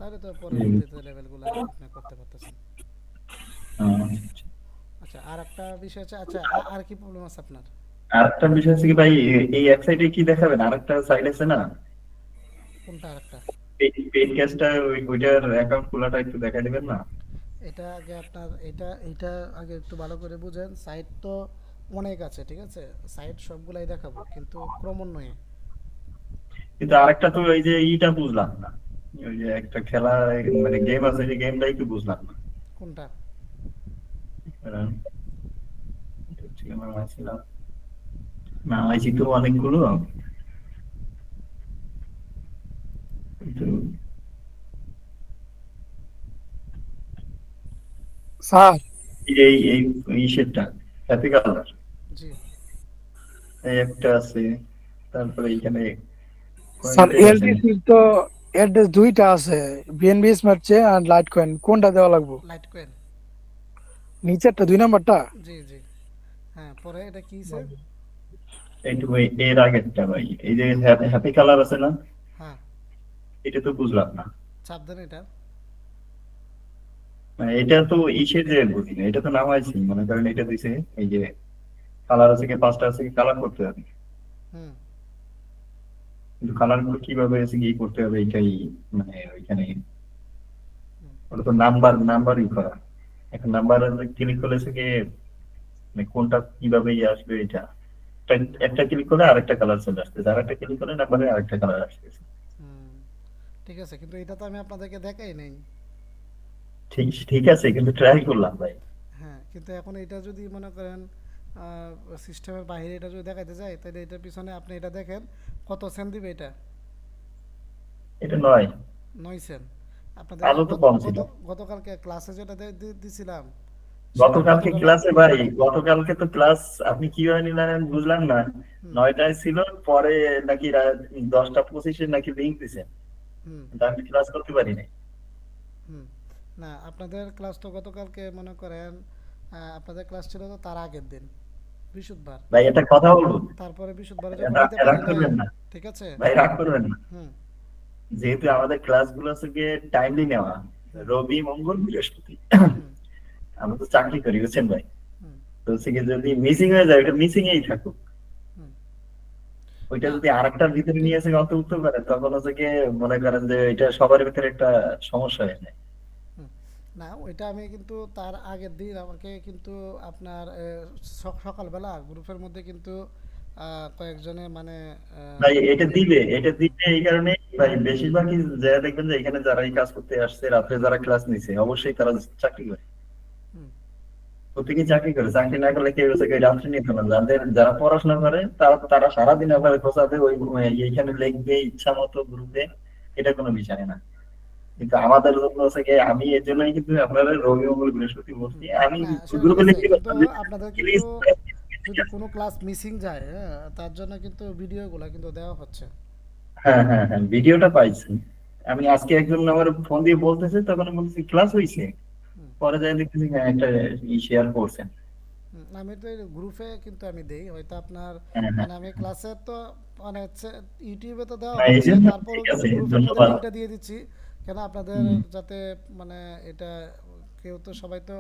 তাহলে তো জি। পরবর্তীতে লেভেলগুলো আপনি করতে পারতেছেন। আচ্ছা। আচ্ছা, আর একটা বিষয় আছে, আচ্ছা আর কি প্রবলেম আছে আপনার? আরেকটা বিষয় হচ্ছে কি ভাই, এই এক সাইডে কি দেখাবেন, আরেকটা সাইড আছে না, কোনটা আরেকটা? পেইড ক্যাশটা, ওইটার অ্যাকাউন্ট খোলাটা একটু দেখাই দিবেন না? এটা আগে আপনার এটা আগে একটু ভালো করে বুঝেন। সাইট তো অনেক আছে, ঠিক আছে, সাইট সবগুলাই দেখাবো কিন্তু ক্রমান্বয়ে। কিন্তু আরেকটা তো এই যে ইটা বুঝলাম না, ওই যে একটা খেলা মানে গেম আছে, যে গেমটাই তো বুঝলাম না। কোনটা? কারণ এটা হচ্ছে কি, আমার ছিলাম নামাইছি তো অনেকগুলো, কিন্তু স্যার এই এই ইসেরটা হ্যাপি কালার, জি। এই একটা আছে, তারপরে এইখানে স্যার কয়েনটেক আছে না? এলটিসির তো অ্যাড্রেস দুইটা আছে, বিএনবি স্মার্ট চেইন আর লাইট কয়েন, কোনটা দেওয়া লাগবে? Light coin. নিচেরটা 2 নাম্বারটা? জি জি। হ্যাঁ, পরে এটা কি স্যার? এইটুকু এর আগেরটা ভাই, এই যে হ্যাপি কালার আছে না, হ্যাঁ, এটা তো বুঝলাম না। চাপ দেন এটা। মানে এটা তো ইসের যে বুঝি না, এটা তো নামাইছি, মনে করেন এটা দিছে এই যে কালার আছে কি, পাঁচটা আছে কি, কালার করতে হবে, হুম। কিন্তু কালার গুলো কিভাবে আছে কি করতে হবে এটাই, মানে ওইখানে হুম। ওটা তো নাম্বারই করা, এখন নাম্বার ক্লিক করলে হচ্ছে কি, মানে কোনটা কিভাবে আসবে এটা, একটা ক্লিক করে আরেকটা কালার চলে আসতেছে, আরেকটা ক্লিক করে নাম্বারে আরেকটা কালার আসতেছে। হুম। ঠিক আছে, কিন্তু এটা তো আমি আপনাদেরকে দেখাই নেই। ঠিক ঠিক আছে, কিন্তু ট্রাই করলাম ভাই। হ্যাঁ, কিন্তু এখন এটা যদি মনে করেন সিস্টেমের বাইরে এটা যদি দেখাইতে যায়, তাহলে এটার পিছনে আপনি এটা দেখেন কত সেন্ট দিবে এটা। এটা নয়, 9 সেন্ট। আপনাদেরকে আরো তো কম ছিল। গত গতকালকে ক্লাসে যেটা দিছিলাম সেটা গতকালকে কতটা ক্লাসে ভাই, গতকালকে তো ক্লাস আপনি কিভাবে নিলেন আমি বুঝলাম না। হুম। 9টায় ছিল, পরে নাকি 10টা 25-এ নাকি লিঙ্ক দিছে, হুম। কিন্তু আমি ক্লাস করতে পারি নাই। হুম। না, আপনাদের ক্লাস তো গতকালকে মনে করেন আপনাদের ক্লাস ছিল তো তার আগের দিন, বৃহস্পতিবার। ভাই একটা কথা বলুন, তারপরে বৃহস্পতিবারে যখন নিতে রাগ পারি নাই, করবেন না, ঠিক আছে। ভাই রাগ করবেন না, হুম। যেহেতু আমাদের ক্লাসগুলো থেকে টাইমলি নেওয়া, হুম। রবি মঙ্গল বৃহস্পতি, হুম। আমরা তো চাকরি করি বুঝছেন ভাই, হুম। তো হচ্ছে কি যদি মিসিং হয়ে যায় ওটা মিসিং এই থাকুক, হুম। ওইটা না, যদি আরেকটার ভিতরে ঠিক। নিয়ে এসে অত উঠতে পারে, তখন হচ্ছে কি মনে করেন যে এটা সবার ভিতরে একটা সমস্যা হয়ে যায়। হুম। না, ওইটা আমি কিন্তু তার আগের দিন আমাকে কিন্তু আপনার সকালবেলা গ্রুপের মধ্যে কিন্তু কয়েকজনে মানে ভাই এটা দিবে এই কারণে ভাই, বেশিরভাগই যারা দেখবেন যে এখানে যারা এই কাজ করতে আসছে, রাত্রে যারা ক্লাস নিছে, অবশ্যই তারা চাকরি করে, হুম। প্রত্যেকেই চাকরি করে, চাকরি না করলে কেউ হচ্ছে কি রাত্রে নিত না, যাদের যারা পড়াশোনা করে তারা তারা সারাদিন আবার খোঁচাবে, এইখানে লিখবে ইচ্ছা মতো গ্রুপে, এটা কোনো বিষয় না। কিন্তু আমাদের জন্য হচ্ছে কি, আমি এই জন্যই কিন্তু আপনারা রবি মঙ্গল বৃহস্পতি বলছি, হুম। আমি না, সেটা ঠিক গ্রুপে আছে, লিখতে কিন্তু পারতাম যে আপনাদের কিন্তু প্লিজ। যদি কোনো ক্লাস মিসিং যায়, হ্যাঁ, তার জন্য কিন্তু ভিডিওগুলো কিন্তু দেওয়া হচ্ছে। হ্যাঁ হ্যাঁ হ্যাঁ, ভিডিওটা পাইছি। আমি আজকে একজন আমার ফোন দিয়ে বলতেছে, তখন আমি বলছি ক্লাস হয়েছে, হুম। পরে যাই দেখতেছি হ্যাঁ একটা শেয়ার করছেন। হুম। আমি তো গ্রুপে কিন্তু আমি দেই হয়তো আপনার, হ্যাঁ হ্যাঁ মানে আমি ক্লাসে তো মানে হচ্ছে ইউটিউবে তো দেওয়া হ্যাঁ, এই হচ্ছে, জন্য তারপরেও ঠিক কিন্তু আছে, গ্রুপের মধ্যে ধন্যবাদ। লিঙ্কটা দিয়ে দিচ্ছি। কেন আপনাদের হুম, যাতে মানে এটা কেউ তো সবাই তো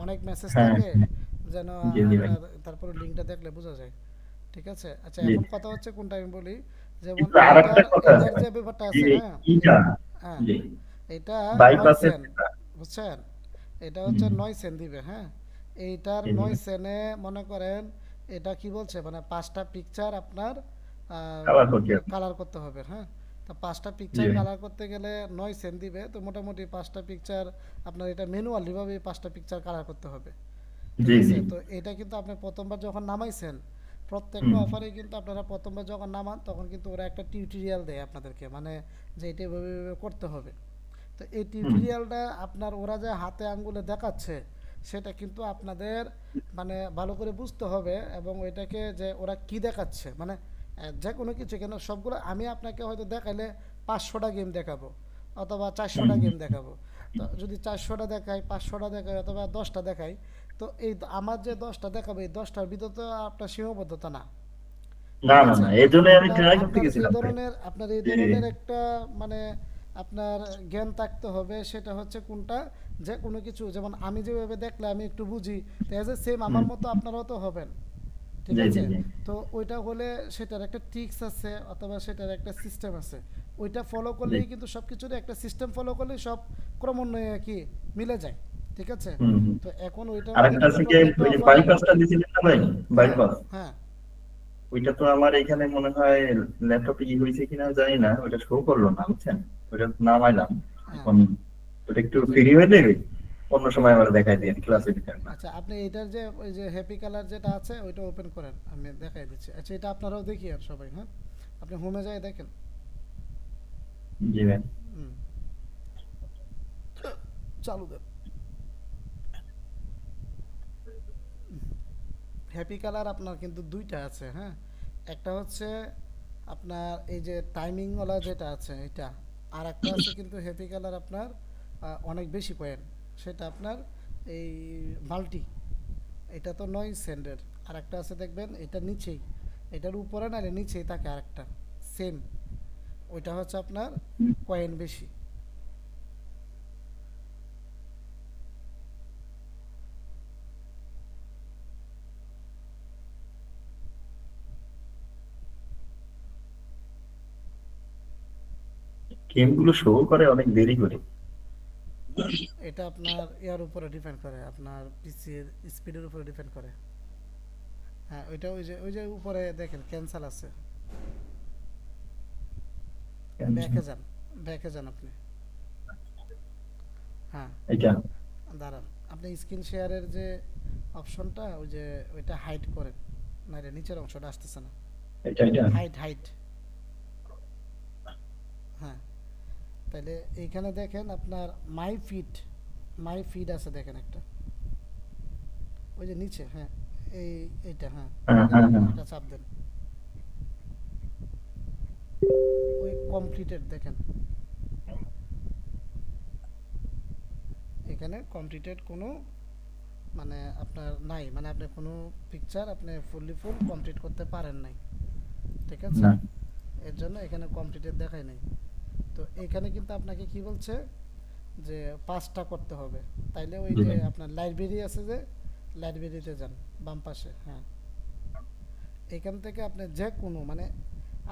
অনেক মেসেজ হ্যাঁ থাকে, হ্যাঁ, যেন জি জি ভাই, আপনার তারপরে লিঙ্কটা দেখলে বোঝা যায়। ঠিক আছে, আচ্ছা, জি। এখন কথা হচ্ছে কোনটা আমি বলি। যেমন কিন্তু আর একটা কথা আছে এইটার ভাই, যে ব্যাপারটা যে আছে, হ্যাঁ। ইটা, হ্যাঁ, জি, এটা নয় বাইপাসের সেন্ট, বুঝছেন? এটা হচ্ছে হুম, 9 সেন্ট দিবে, হ্যাঁ। এইটার জি জি নয় ভাই, সেন্টে মনে করেন এটা কি বলছে, মানে 5টা পিকচার আপনার আবার করতে হবে। কালার করতে হবে, হ্যাঁ। তো পাঁচটা জি পিকচার ভাই, কালার করতে গেলে 9 সেন্ট দিবে, তো মোটামুটি 5টা পিকচার আপনার এটা ম্যানুয়ালিভাবে 5টা পিকচার কালার করতে হবে। ঠিক জি আছে, জি, তো এটা কিন্তু আপনি প্রথমবার যখন নামাইছেন, প্রত্যেকটা হুম, অফারে কিন্তু আপনারা প্রথমবার যখন নামান তখন কিন্তু ওরা একটা টিউটোরিয়াল দেয় আপনাদেরকে, মানে যে এটা এভাবে এভাবে করতে হবে। তো এই হুম, টিউটোরিয়ালটা আপনার ওরা যে হাতে আঙ্গুলে দেখাচ্ছে, সেটা কিন্তু আপনাদের মানে ভালো করে বুঝতে হবে, এবং ওইটাকে যে ওরা কি দেখাচ্ছে, মানে যে কোনো কিছু কেন সবগুলো আমি আপনাকে হয়তো দেখাইলে 500টা গেম দেখাবো অথবা 400টা হুম, গেম দেখাবো। তো যদি 400টা দেখাই, 500টা দেখাই অথবা 10টা দেখাই, তো এই আমার যে 10টা দেখাবো এই 10টার ভিতরে তো আপনার সীমাবদ্ধতা না। না ঠিক না আছে, না, এই জন্য আমি আপনার ট্রাই করতে আপনার এই গেছিলাম ভাই। ধরনের আপনার এই জি জি, ধরনের একটা মানে আপনার জ্ঞান থাকতে হবে, সেটা হচ্ছে কোনটা, যে কোনো কিছু যেমন আমি যেভাবে দেখলে আমি একটু বুঝি, তো এজ এ সেম আমার মতো আপনারাও তো হবেন, ঠিক জি জি আছে? জি। তো ওইটা হলে সেটার একটা ট্রিক্স আছে অথবা সেটার একটা সিস্টেম আছে, ওইটা ফলো জি। করলেই কিন্তু সব কিছুরই একটা সিস্টেম ফলো করলেই সব ক্রমান্বয়ে কি মিলে যায়, ঠিক আছে? হুম হুম। তো এখন ওইটার আর মধ্যে একটা কিন্তু আছে কি, প্রত্যেকটা ওই যে অফারে, বাইপাসটা দিয়েছিলেন না ভাই, হ্যাঁ বাইপাস, হ্যাঁ ওইটা তো আমার এখানে মনে হয় ল্যাপটপে কি হয়েছে কিনা জানি না, ওইটা শো করলো না বুঝছেন, ওইটা নামাইলাম হ্যাঁ, এখন। ওটা একটু ওই যে, ফ্রি হইলে অন্য সময় আমার দেখাই দিন, ক্লাসে দিতেন না। আচ্ছা আপনি এটার যে ওই যে হ্যাপি কালার যেটা আছে ওইটা ওপেন করেন, আমি দেখাই দিচ্ছি। আচ্ছা এটা আপনারাও দেখি আর সবাই, হ্যাঁ আপনি হোমে যাই দেখেন। জি ভাই। হুম, চালু দেন। হ্যাপি কালার আপনার কিন্তু দুইটা আছে, হ্যাঁ, একটা হচ্ছে আপনার এই যে টাইমিংওয়ালা যেটা আছে এটা, আর একটা আছে কিন্তু হ্যাপি কালার আপনার অনেক বেশি পয়েন্ট, সেটা আপনার এই মাল্টি, এটা তো 9 সেন্টের। আর একটা আছে দেখবেন এটা নিচেই, এটার উপরে না নিচেই থাকে আরেকটা সেম, ওইটা হচ্ছে আপনার কয়েন বেশি। গেম গুলো শো করে অনেক দেরি করে। এটা আপনার ইয়ার উপরে ডিপেন্ড করে, আপনার পিসির স্পিডের উপরে ডিপেন্ড করে। হ্যাঁ ওইটা ওই যে উপরে দেখেন ক্যান্সেল আছে, ব্যাকে যান, ব্যাকে যান আপনি। হ্যাঁ এটা দাঁড়ান, আপনি স্ক্রিন শেয়ারের যে অপশনটা ওই যে ওইটা হাইড করেন, না রে নিচের অংশটা আসতেছে না, এটা এটা হাইড হাইড, হ্যাঁ। তাহলে এইখানে দেখেন আপনার মাই ফিড আছে দেখেন একটা, ওই যে নিচে, হ্যাঁ এই এইটা, হ্যাঁ হ্যাঁ এখানে হ্যাঁ হ্যাঁ। এটা চাপ দেন, ওই কমপ্লিটেড দেখেন, এখানে কমপ্লিটেড কোনো মানে আপনার নাই, মানে আপনি কোনো পিকচার আপনি ফুল কমপ্লিট করতে পারেন নাই, ঠিক আছে? না, এর জন্য এখানে কমপ্লিটেড দেখায় নাই। তো এখানে কিন্তু আপনাকে কি বলছে যে 5টা করতে হবে, তাইলে ওই জি যে ভাই। আপনার লাইব্রেরি আছে যে, লাইব্রেরিতে যান বাম পাশে, হ্যাঁ এখান থেকে আপনি যে কোনো মানে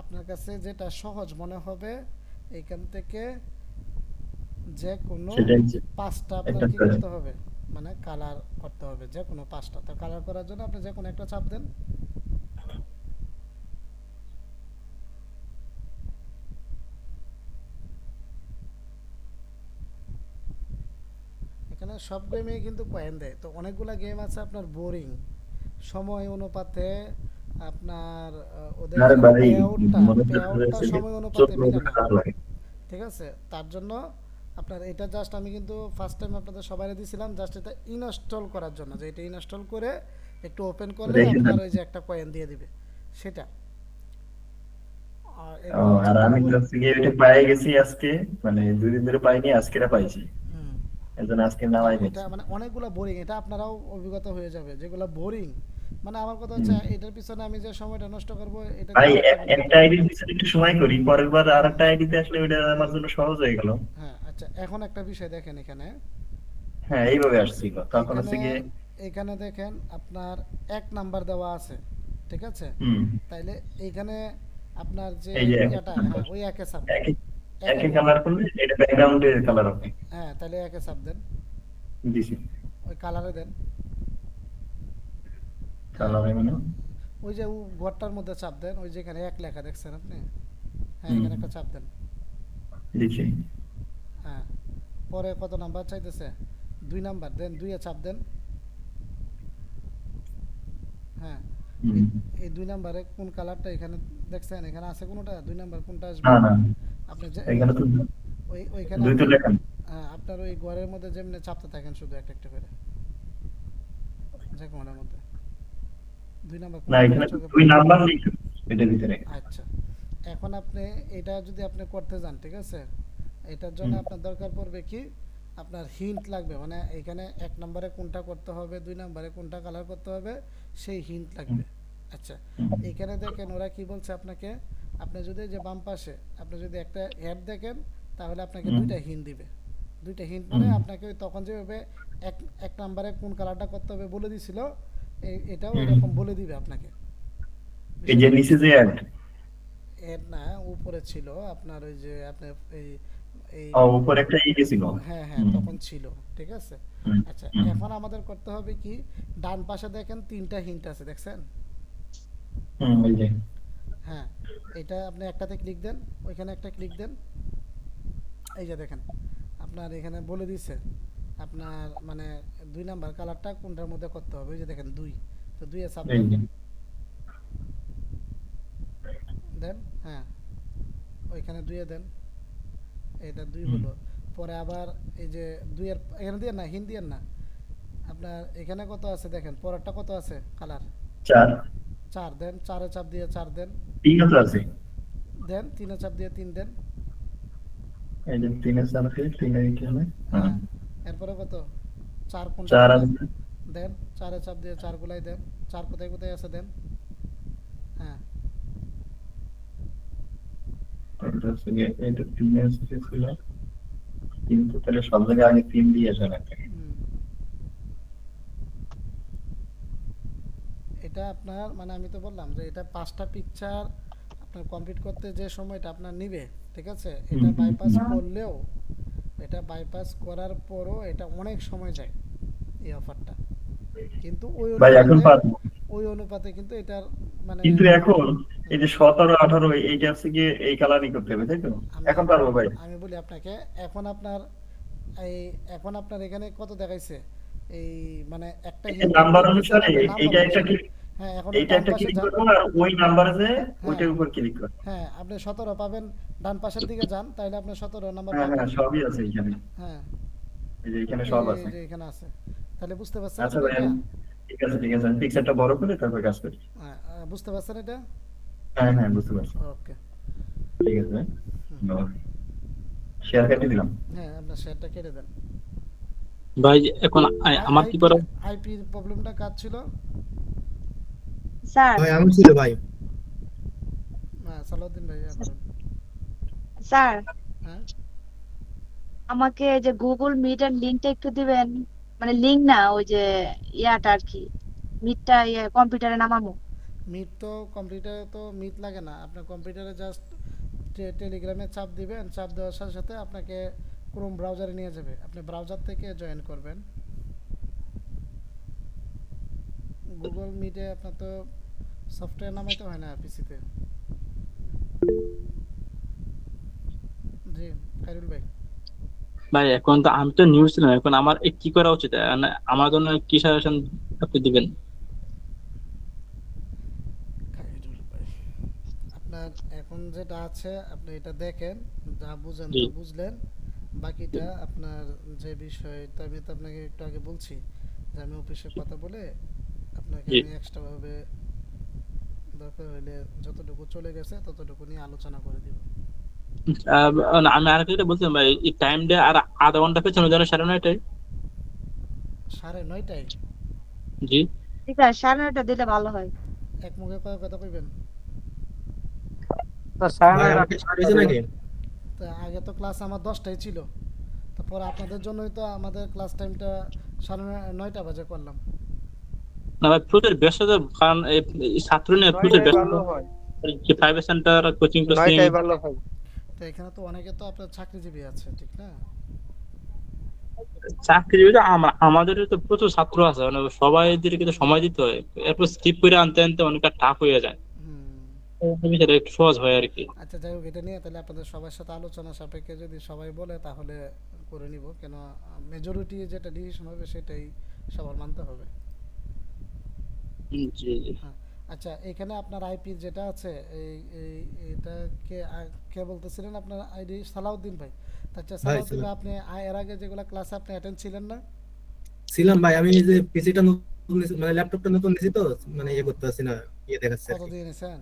আপনার কাছে যেটা সহজ মনে হবে এখান থেকে যে কোনো সেটাই যে 5টা আপনার একটা কি করতে হবে, মানে কালার করতে হবে যে কোনো 5টা। তো কালার করার জন্য আপনি যে কোনো একটা চাপ দেন, এখানে সব গেমে কিন্তু কয়েন দেয়, তো অনেকগুলা গেম আছে আপনার বোরিং, সময় অনুপাতে আপনার ওদের আরে যে ভাই, মনে পে আউটটা হচ্ছে সময় অনুপাতে চোখ মিলে মুখ না, খারাপ লাগে। ঠিক আছে? তার জন্য আপনার এটা জাস্ট আমি কিন্তু ফার্স্ট টাইম আপনাদের সবাই দিছিলাম জাস্ট এটা ইনস্টল করার জন্য, যে এটা ইনস্টল করে একটু ওপেন করলে রেখে দেন। আপনার ওই যে একটা কয়েন দিয়ে দিবে সেটা। আর ও, এগুলো হচ্ছে আর আমি তো বুলবুল। হচ্ছে গিয়ে ওইটা পেয়ে গেছি আজকে, মানে 2 দিন ধরে পাইনি, আজকে পাইছি, হুম, এই জন্য আজকে না নামাই এটা নিচ্ছি। মানে অনেকগুলো বোরিং, এটা আপনারাও অভিজ্ঞতা হয়ে যাবে যেগুলো বোরিং, মানে আমার কথা হচ্ছে হুম। এটার পিছনে আমি যে সময়টা নষ্ট করব এটা ভাই, দিয়ে আমার টাকা একটা বেরোবে। আইডির পিছনে একটু সময় করি, পরের বার আর একটা আইডিতে আসলে ওইটা আমার জন্য সহজ হয়ে গেল। হ্যাঁ আচ্ছা এখন একটা বিষয় দেখেন এখানে, হ্যাঁ, এইভাবে আসছিল তখন এখানে হচ্ছে গিয়ে। এখানে দেখেন আপনার 1 নাম্বার দেওয়া আছে, ঠিক আছে? হুম। তাইলে এইখানে আপনার যে এই যে এক ইয়াটা, নাম্বার, হ্যাঁ ওই একে চাপ দেন, একই একে একই করবেন, কালার করলে এটা ব্যাকগ্রাউন্ডের কালার হবে। হ্যাঁ তাহলে একে চাপ দেন, দিছি ওই কালারে দেন, হ্যাঁ কালার মানে। ওই যে ঘরটার মধ্যে চাপ দেন, ওই যেখানে এক লেখা দেখছেন আপনি, হ্যাঁ হুম, এখানে একটা চাপ দেন, দিছি। হ্যাঁ পরে কত নাম্বার চাইতেছে, 2 নাম্বার দেন, 2-এ চাপ দেন, হ্যাঁ হুম। এই এই 2 নাম্বারে কোন কালারটা এখানে দেখছেন, এখানে আছে কোনটা 2 নাম্বার কোনটা আসবে, না না, আপনি যে এখানে তো ওইখানে দুই তো আপনি, লেখা নেই। হ্যাঁ আপনার ওই ঘরের মধ্যে যেমনি চাপতে থাকেন শুধু একটা একটা করে, যে কোনটার মধ্যে 2 নাম্বার না, কোনটা এখানে আপনার তো চোখে দুই পড়ে। নাম্বার নেই তো এটার ভিতরে। আচ্ছা এখন আপনি এটা যদি আপনি করতে যান, ঠিক আছে, এটার জন্য হুম, আপনার দরকার পড়বে কি, আপনার হিন্ট লাগবে, মানে এখানে 1 নাম্বারে কোনটা করতে হবে, 2 নাম্বারে কোনটা কালার করতে হবে সেই হিন্ট হুম, লাগবে। আচ্ছা হুম, এখানে দেখেন ওরা কি বলছে আপনাকে, আপনি যদি এই যে বাম পাশে আপনি যদি একটা অ্যাড দেখেন, তাহলে আপনাকে হুম। দুইটা হিন্ট দিবে। দুইটা হিন্ট মানে হুম। আপনাকে ওই তখন যেভাবে এক এক নাম্বারে কোন কালারটা করতে হবে বলে দিছিল, এটাও হুম। এরকম বলে দিবে আপনাকে। এই যে বিষয়টা নিচে বুঝতে যে অ্যাড, এর না উপরে ছিল আপনার ওই যে আপনার এই এই উপরে একটা গেছিল। হ্যাঁ হ্যাঁ হুম। তখন ছিল, ঠিক আছে। হুম। আচ্ছা হুম। এখন আমাদের করতে হবে কি, ডান পাশে দেখেন তিনটা হিন্ট আছে দেখছেন? হুম, ওই যে। হ্যাঁ, এটা আপনি একটাতে ক্লিক দেন, ওইখানে একটা ক্লিক দেন। এই যে দেখেন আপনার এখানে বলে দিছে আপনার মানে 2 নাম্বার কালারটা কোনটার মধ্যে করতে হবে। ওই যে দেখেন 2, তো 2 এ চাপ এই দেন। যে। দেন হ্যাঁ, ওইখানে 2 এ দেন। এটা 2 হুম। হলো। পরে আবার এই যে 2 এর এখানে দিয়ে না, হিন্ট দিয়ে না, আপনার এখানে কত আছে দেখেন, পরেরটা কত আছে কালার? 4। 4 দেন, 4 এ চাপ দিয়ে 4 দেন। ঠিক আছে আছে। দেন 3 এ চাপ দিয়ে 3 দেন। এই যে 3 আছে, 3 এখানে। হ্যাঁ। হ্যাঁ, এরপরে কত 4 কোনটা 4 করবেন? আছে। দেন 4 এ চাপ দিয়ে 4 গুলাই দেন। 4 কোথায় কোথায় আছে দেন। হ্যাঁ, এটা হচ্ছে গিয়ে এটা 3 আছে ছিল, কিন্তু তাহলে সব জায়গায় আগে 3 দিয়ে আসে না। হুম, এটা আপনার মানে আমি তো বললাম যে এটা 5টা পিকচার আপনার কমপ্লিট করতে যে সময়টা আপনার নিবে, ঠিক আছে, হুম। এটা হুম। বাইপাস হুম। করলেও, এটা বাইপাস করার পরও এটা অনেক সময় যায় এই অফারটা, কিন্তু ভাই এখন পারবো, ওই অনুপাতে কিন্তু এটার মানে কিন্তু এখন এই হুম, যে 17 18 এইটা হচ্ছে গিয়ে এই কালারই করতে হবে, তাই তো? আমি এখন পারবো ভাই। আমি বলি আপনাকে, এখন আপনার এই এখন আপনার এখানে কত দেখাইছে, এই মানে একটা এই যে হিন্ট নাম্বার দিতেছে অনুসারে আপনার নাম্বার এইটা একটা অনুসারে। ক্লিক, হ্যাঁ, এখন এইটা ডান একটা পাশে ক্লিক যান। করবো, আর ওই নাম্বারে যে হ্যাঁ ওইটার উপর ক্লিক করবো। হ্যাঁ, আপনি 17 পাবেন, ডান পাশের দিকে যান তাহলে আপনি 17 নাম্বার হ্যাঁ হ্যাঁ, পাবেন। সবই আছে এখানে। হ্যাঁ, এই যে এখানে এই সব যে এই আছে। যে এখানে আছে। তাহলে বুঝতে পারছেন আচ্ছা আপনি ভাই, এটা? ঠিক আছে ঠিক আছে, আমি পিকচারটা বড় করে তারপর কাজ করি। হ্যাঁ, বুঝতে পারছেন এটা? হ্যাঁ হ্যাঁ, বুঝতে পারছি। ওকে। ঠিক আছে ভাই, শেয়ার কেটে দিলাম। হ্যাঁ, আপনার শেয়ারটা কেটে দেন। ভাই এখন আমার কি আইপি করা? আইপির প্রবলেমটা কাজ ছিল। স্যার ভাই আমি ছিল ভাই। হ্যাঁ, সালাউদ্দিন ভাই ইয়া করেন। স্যার হ্যাঁ, আমাকে যে গুগল মিট এর লিংকটা একটু দিবেন, মানে লিংক না, ওই যে ইয়াটা আর কি, মিটটা ইয়ে কম্পিউটারে নামাবো। মিট তো কম্পিউটারে তো মিট লাগে না, আপনার কম্পিউটারে জাস্ট টেলিগ্রামে চাপ দিবেন, চাপ দেওয়ার সাথে সাথে আপনাকে ক্রোম ব্রাউজারে নিয়ে যাবে, আপনি ব্রাউজার থেকে জয়েন করবেন। গুগল মিটে আপনার তো সফটওয়্যার নামাইতে হয় না পিসিতে। জি, খাইরুল ভাই। ভাই এখন তো আমি তো নিউজ ছিলাম, এখন আমার কি করা উচিত? মানে আমার জন্য কি সাজেশন আপনি দিবেন? খাইরুল ভাই, আপনার এখন যেটা আছে আপনি এটা দেখেন, যা বুঝেন জি তো বুঝলেন, বাকিটা আপনার যে বিষয়টা আমি তো আপনাকে একটু আগে বলছি যে আমি অফিসে কথা বলে আপনাকে জি। আমি এক্সট্রাভাবে দরকার হলে যতটুকু চলে গেছে ততটুকু নিয়ে আলোচনা করে দিব। না, আমি আর একটা বলছিলাম ভাই, এই টাইম ডে আর আধা ঘন্টা পেছনে যেন 9:30টায়। 9:30টায়? জি। ঠিক আছে, 9:30 দিলে ভালো হয়। এক মুখে কয় কথা কইবেন? ভাই আমাকে ছাড়িয়েছে নাকি? তা আগে তো ক্লাস আমার 10টায় ছিল, তারপর আপনাদের জন্যই তো আমাদের ক্লাস টাইমটা 9:30 বাজে করলাম। না ভাই, প্রচুর ব্যস্ত তো, কারণ এই ছাত্র নিয়ে প্রচুর ব্যস্ত। যে প্রাইভেট সেন্টার, কোচিং টোচিং। তো এখানে তো অনেকে তো আপনার চাকরিজীবী আছে, ঠিক না? চাকরি আমাদের তো প্রচুর ছাত্র আছে, মানে সবাইদেরকে তো সময় দিতে হয়, এরপর স্কিপ করে আনতে আনতে অনেকটা টাফ হয়ে যায়। হুম। এই বিষয়টা একটু সহজ হয় আর কি। আচ্ছা যাই হোক, এটা নিয়ে তাহলে আপনাদের সবার সাথে আলোচনা সাপেক্ষে যদি সবাই বলে তাহলে করে নিব, কেন মেজরিটি যেটা ডিসিশন হবে সেটাই সবার মানতে হবে। জি জি। হ্যাঁ, আচ্ছা এখানে আপনার আইপি যেটা আছে এই এই এটা কে বলতেছিলেন আপনার আইডি? সালাউদ্দিন ভাই। আচ্ছা ভাই সালাউদ্দিন ভাই, আপনি এর আগে যেগুলো ক্লাসে আপনি অ্যাটেন্ড ছিলেন না? ছিলাম ভাই, আমি এই যে পিসিটা নতুন মানে ল্যাপটপটা নতুন নিয়েছি তো, মানে ইয়ে করতে পারছি না, ইয়ে দেখাচ্ছে আর কত কি। দিয়ে নিয়েছেন?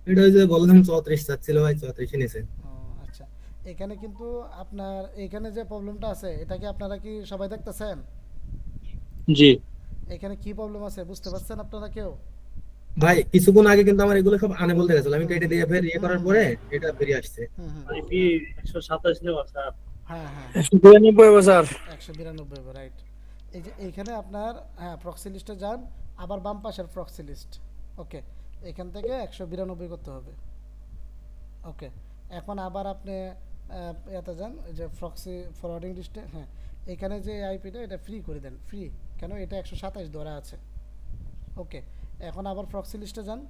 এটা ওই যে বললাম 34 চাচ্ছিল ভাই, 34 নিয়েছে। ও আচ্ছা, এখানে কিন্তু আপনার এখানে যে প্রবলেমটা আছে এটা কি আপনারা কি সবাই দেখতেছেন? জি। এখানে কি প্রবলেম আছে বুঝতে পারছেন আপনারা কেউ? ভাই কিছুক্ষণ আগে কিন্তু আমার এগুলো সব আনে বলতে গেছিল, আমি কেটে দিয়ে ফের ইয়ে করার পরে এটা বেরিয়ে আসছে। হুম হুম আইপি 127 নেওয়া স্যার। হ্যাঁ হ্যাঁ 192 বছর। 192 রাইট। এই যে এইখানে আপনার হ্যাঁ প্রক্সি লিস্টে যান, আবার বাম পাশের প্রক্সি লিস্ট। ওকে, এখান থেকে 192 করতে হবে। ওকে, এখন আবার আপনি এতে যান, এই যে প্রক্সি ফরওয়ার্ডিং লিস্টে, হ্যাঁ এখানে যে আইপিটা এটা ফ্রি করে দেন, ফ্রি কেন এটা 127 ধরা আছে। ওকে, এখন আবার প্রক্সি লিস্টে যান,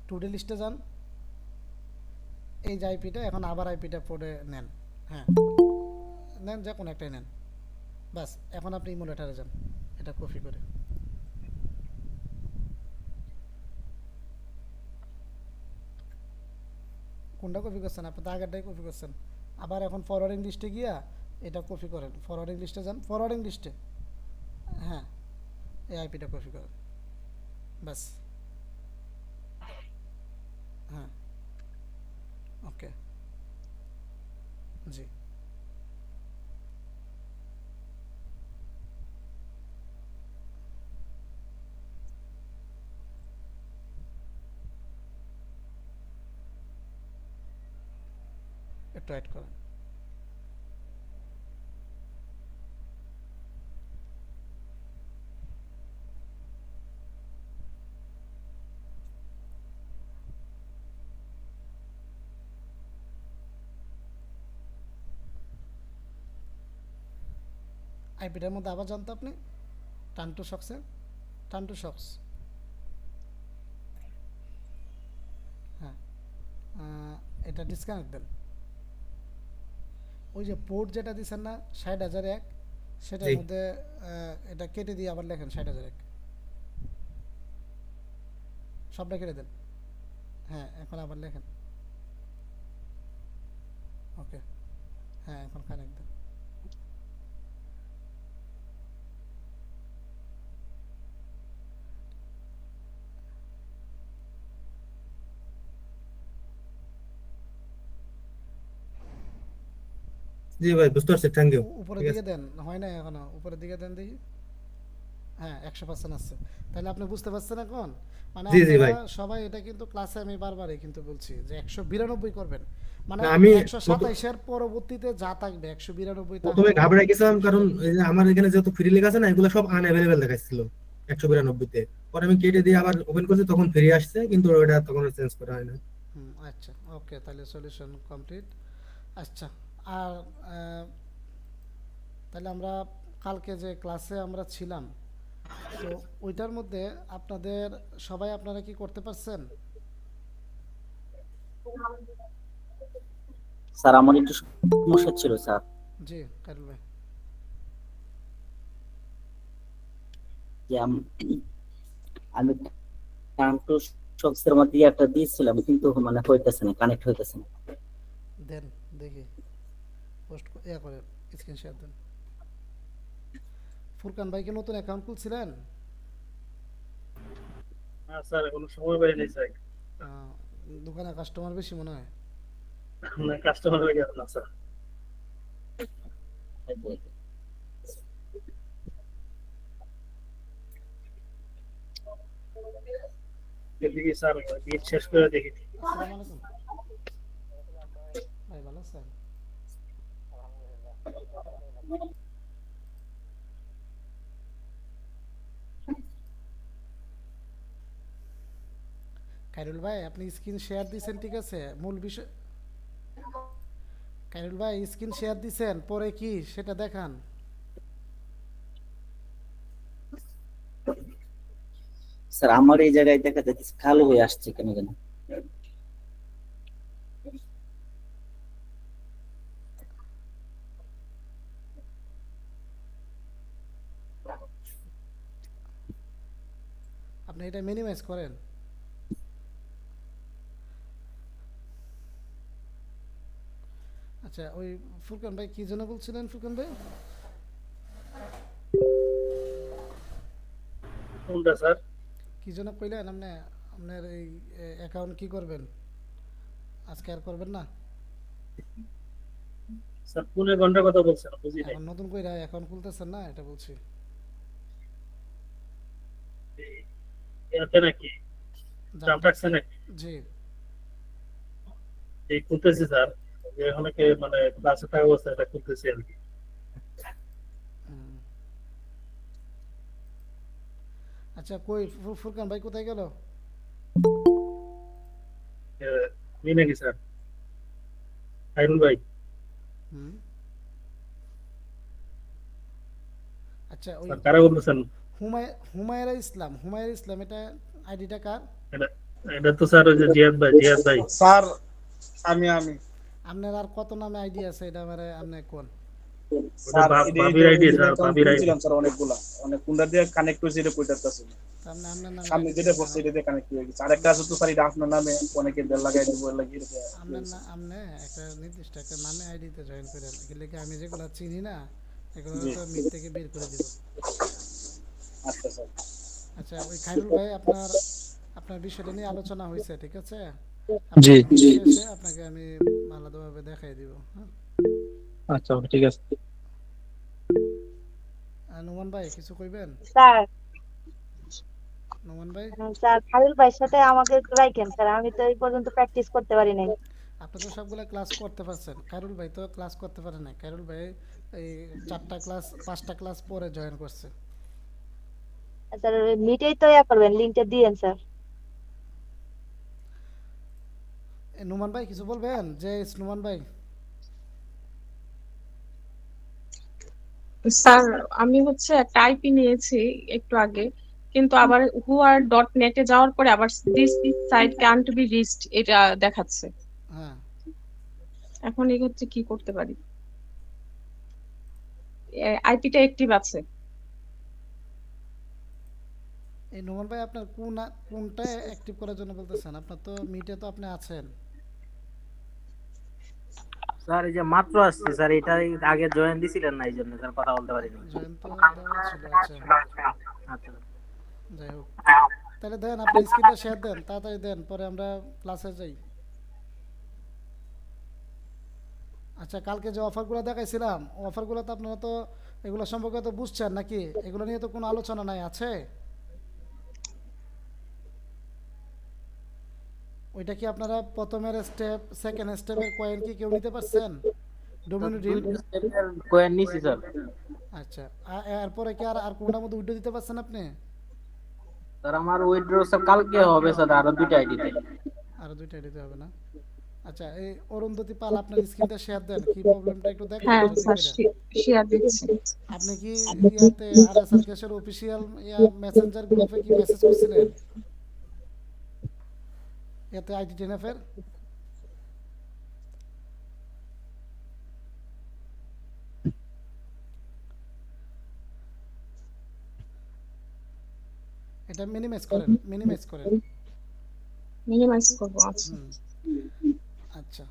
টুডে লিস্টে যান, এই যে আইপিটা এখন আবার আইপিটা পড়ে নেন, হ্যাঁ নেন যে কোনো একটাই নেন। বাস, এখন আপনি ইমুলেটারে যান, এটা কপি করে। কোনটা কপি করছেন? আপনি তো আগেরটাই কপি করছেন। আবার এখন ফরওয়ার্ডিং লিস্টে গিয়া এটা কপি করেন, ফরওয়ার্ডিং লিস্টে যান, ফরওয়ার্ডিং লিস্টে হ্যাঁ এই আইপিটা কপি করেন। বাস, হ্যাঁ ওকে জি। একটু অ্যাড করেন। আইপিটার মধ্যে আবার জানতো আপনি টান টু শক্সে, টান টু শক্স, হ্যাঁ এটা ডিসকানেক্ট দেন। ওই যে পোর্ট যেটা দিচ্ছেন না 60,001, সেটার জি। মধ্যে এটা কেটে দিয়ে আবার লেখেন 60,001, সবটা কেটে দেন। হ্যাঁ এখন আবার লেখেন। ওকে, হ্যাঁ এখন কানেক্ট দেন। জি ভাই বুঝতে পারছি, থ্যাংক ইউ। উপরের ঠিক দিকে আছে। দেন, হয় না এখনো? উপরের দিকে দেন দেখি। হ্যাঁ 100% আসছে। তাহলে আপনি বুঝতে পারছেন এখন? মানে জি জি আপনারা ভাই, সবাই এটা কিন্তু ক্লাসে আমি বারবারই কিন্তু বলছি যে 192 করবেন, মানে না আমি 127 এর পরবর্তীতে যা থাকবে 192 তা প্রথমে হবে না। ঘাবড়ে গেছিলাম, কারণ বুঝছেন? এই যে আমার এখানে যেহেতু ফ্রি লেখা আছে না, এগুলো সব আনঅ্যাভেলেবেল দেখাচ্ছিল 192 তে। পরে আমি কেটে দিয়ে আবার ওপেন করছি, তখন ফ্রি আসছে, কিন্তু ওটা তখন চেঞ্জ করা হয় না। হুম আচ্ছা ওকে, তাহলে সলিউশন কমপ্লিট। আচ্ছা, আর আহ, তাহলে আমরা কালকে যে ক্লাসে আমরা ছিলাম, তো ওইটার মধ্যে আপনাদের সবাই আপনারা কি করতে পারছেন? স্যার আমার একটু সমস্যা ছিল স্যার। জি কারুল ভাই। যে আমি কান্টু শখসের মধ্যে একটা দিয়েছিলাম, কিন্তু মানে হইতেছে না, কানেক্ট হইতেছে না। দেন দেখি, পোস্ট ইয়া করে স্ক্রিন শেয়ার দেন। ফুরকান ভাইকে নতুন অ্যাকাউন্ট খুলছিলেন? হ্যাঁ স্যার, এখনো সময় পাই নাই স্যার। আহ, দোকানে কাস্টমার বেশি মনে হয়। না, কাস্টমার হয়ে গেল না স্যার। এদিকে স্যার বিট শেষ করে দেখি। আসসালামু আলাইকুম ভাই, ভালো আছেন? কাইরুল ভাই আপনি স্ক্রিন শেয়ার দিয়েছেন, ঠিক আছে, মূল বিষয়। কাইরুল ভাই স্ক্রিন শেয়ার দিয়েছেন, পরে কি সেটা দেখান। স্যার আমার এই জায়গায় দেখা যাচ্ছে কালো হয়ে আসছে কেন কেন। আপনি এটা মিনিমাইজ করেন। আচ্ছা, ওই ফুরকান ভাই কি জন্য বলছিলেন? ফুরকান ভাই কোনটা স্যার? কি জন্য কইলেন? আপনি আপনার এই অ্যাকাউন্ট কি করবেন আজকে? আর করবেন না? স্যার 15 ঘন্টার কথা বলছেন, বুঝি নাই। এখন নতুন করে অ্যাকাউন্ট খুলতেছেন না, এটা বলছি। ইয়াতে নাকি জাম ডাকছে নাকি জি এই খুলতেছি স্যার, যে অনেকে মানে ক্লাসে থাকা অবস্থায় এটা খুলতেছি আর কি। হুম। আচ্ছা কই ফুরকান ভাই কোথায় গেল? ই নাকি স্যার, খাইরুল ভাই? হুম। আচ্ছা ওই স্যার কারা বলতেছেন? হুমায়রা ইসলাম এটা আইডিটা কার? এটা এটা তো স্যার ওই যে জিয়াদ ভাই, জিয়াদ ভাই। স্যার আমি আপনার আর কত নামে আইডি আছে এটা আমারে আপনি কোন? ওটা স্যার বাবির আইডি স্যার, অ্যাকাউন্ট বাবির আইডি। খুলছিলাম স্যার অনেকগুলা, অনেক কোনটা দিয়ে কানেক্ট করেছে এটা কইতাছি না। তার আপনার নামে সামনে ID যেটা দিবেন পড়ছে না। এটা দিয়ে কানেক্ট হয়ে গেছে। আরেকটা আছে তো স্যার এটা আপনার নামে অনেকে বেল লাগাই দিব লাগিয়ে আপনার না আপনি একটা নির্দিষ্ট একটা নামে আইডিতে জয়েন করেন, এগুলো কি আমি যেগুলো চিনি না এগুলো জি তো মিট থেকে বের করে দিব। আচ্ছা স্যার। আচ্ছা ওই খায়রুল ভাই আপনার আপনার বিষয়টা নিয়ে আলোচনা হয়েছে, ঠিক আছে? জি আপনার শেষে আপনাকে আমি আলাদাভাবে দেখাই দিব, হ্যাঁ? আচ্ছা ঠিক আছে। নোমান ভাই কিছু কইবেন? স্যার নোমান ভাই স্যার খালিল ভাইয়ের সাথে আমাকে একটু রাখেন স্যার, আমি তো এই পর্যন্ত প্র্যাকটিস করতে পারি নাই। আপনি তো সবগুলা ক্লাস করতে পারছেন, খায়রুল ভাই তো ক্লাস করতে পারে না। খায়রুল ভাই এই 4টা ক্লাস 5টা ক্লাস পরে জয়েন করছে। স্যার মিটেই তো ইয়া করবেন, লিংকটা দিয়েন স্যার। নোমান ভাই কিছু বলবেন? যে নোমান ভাই স্যার আমি হচ্ছে একটা আইপি নিয়েছি একটু আগে, কিন্তু আবার হুয়ার ডট নেটে যাওয়ার পরে আবার this site can't be reached এটা দেখাচ্ছে। হ্যাঁ এখন এই হচ্ছে কি করতে পারি? আইপিটা অ্যাক্টিভ আছে। এই নোমান ভাই আপনার কোনটা অ্যাক্টিভ করার জন্য বলতেছেন? আপনার তো মিটে তো আপনি আছেন। স্যার এই যে মাত্র আসছে স্যার, এটা আগে জয়েন দিছিলেন না, এই জন্য স্যার কথা বলতে পারিনি। জয়েন তো দেওয়া ছিল। আচ্ছা আচ্ছা যাই হোক, তাহলে দেন আপনি স্ক্রিনটা শেয়ার দেন, তাড়াতাড়ি দেন, পরে আমরা ক্লাসে যাই। আচ্ছা কালকে যে অফারগুলো দেখাইছিলাম অফারগুলো তো আপনারা তো এগুলো সম্পর্কে তো বুঝছেন নাকি? এগুলো নিয়ে তো কোনো আলোচনা নাই, আছে? ওইটা কি আপনারা প্রথমের স্টেপ সেকেন্ড স্টেপের কয়েন কি কেউ নিতে পারছেন? Domino deal. কয়েন নিছি স্যার। আচ্ছা এরপরে কি আর আর কোনটার মধ্যে উইড্রো দিতে পারছেন আপনি? স্যার আমার উইথড্র স্যার কালকে হবে স্যার, আরো দুইটা আইডিতে। আরো দুইটা দিতে হবে না? আচ্ছা এই অরুন্ধতী পাল আপনার স্ক্রিনটা শেয়ার দেন, কি প্রবলেমটা একটু দেখেন হ্যাঁ যদি স্যার করে। শেয়ার দিচ্ছি। আপনি কি ইয়াতে আরএসআর ক্যাশের অফিশিয়াল ইয়া মেসেঞ্জার গ্রুপে কি মেসেজ করছিলেন? ইয়াতে আইডি টেনএফের এটা মিনিমাইজ করেন, মিনিমাইজ করেন। মিনিমাইজ করব। আচ্ছা হুম আচ্ছা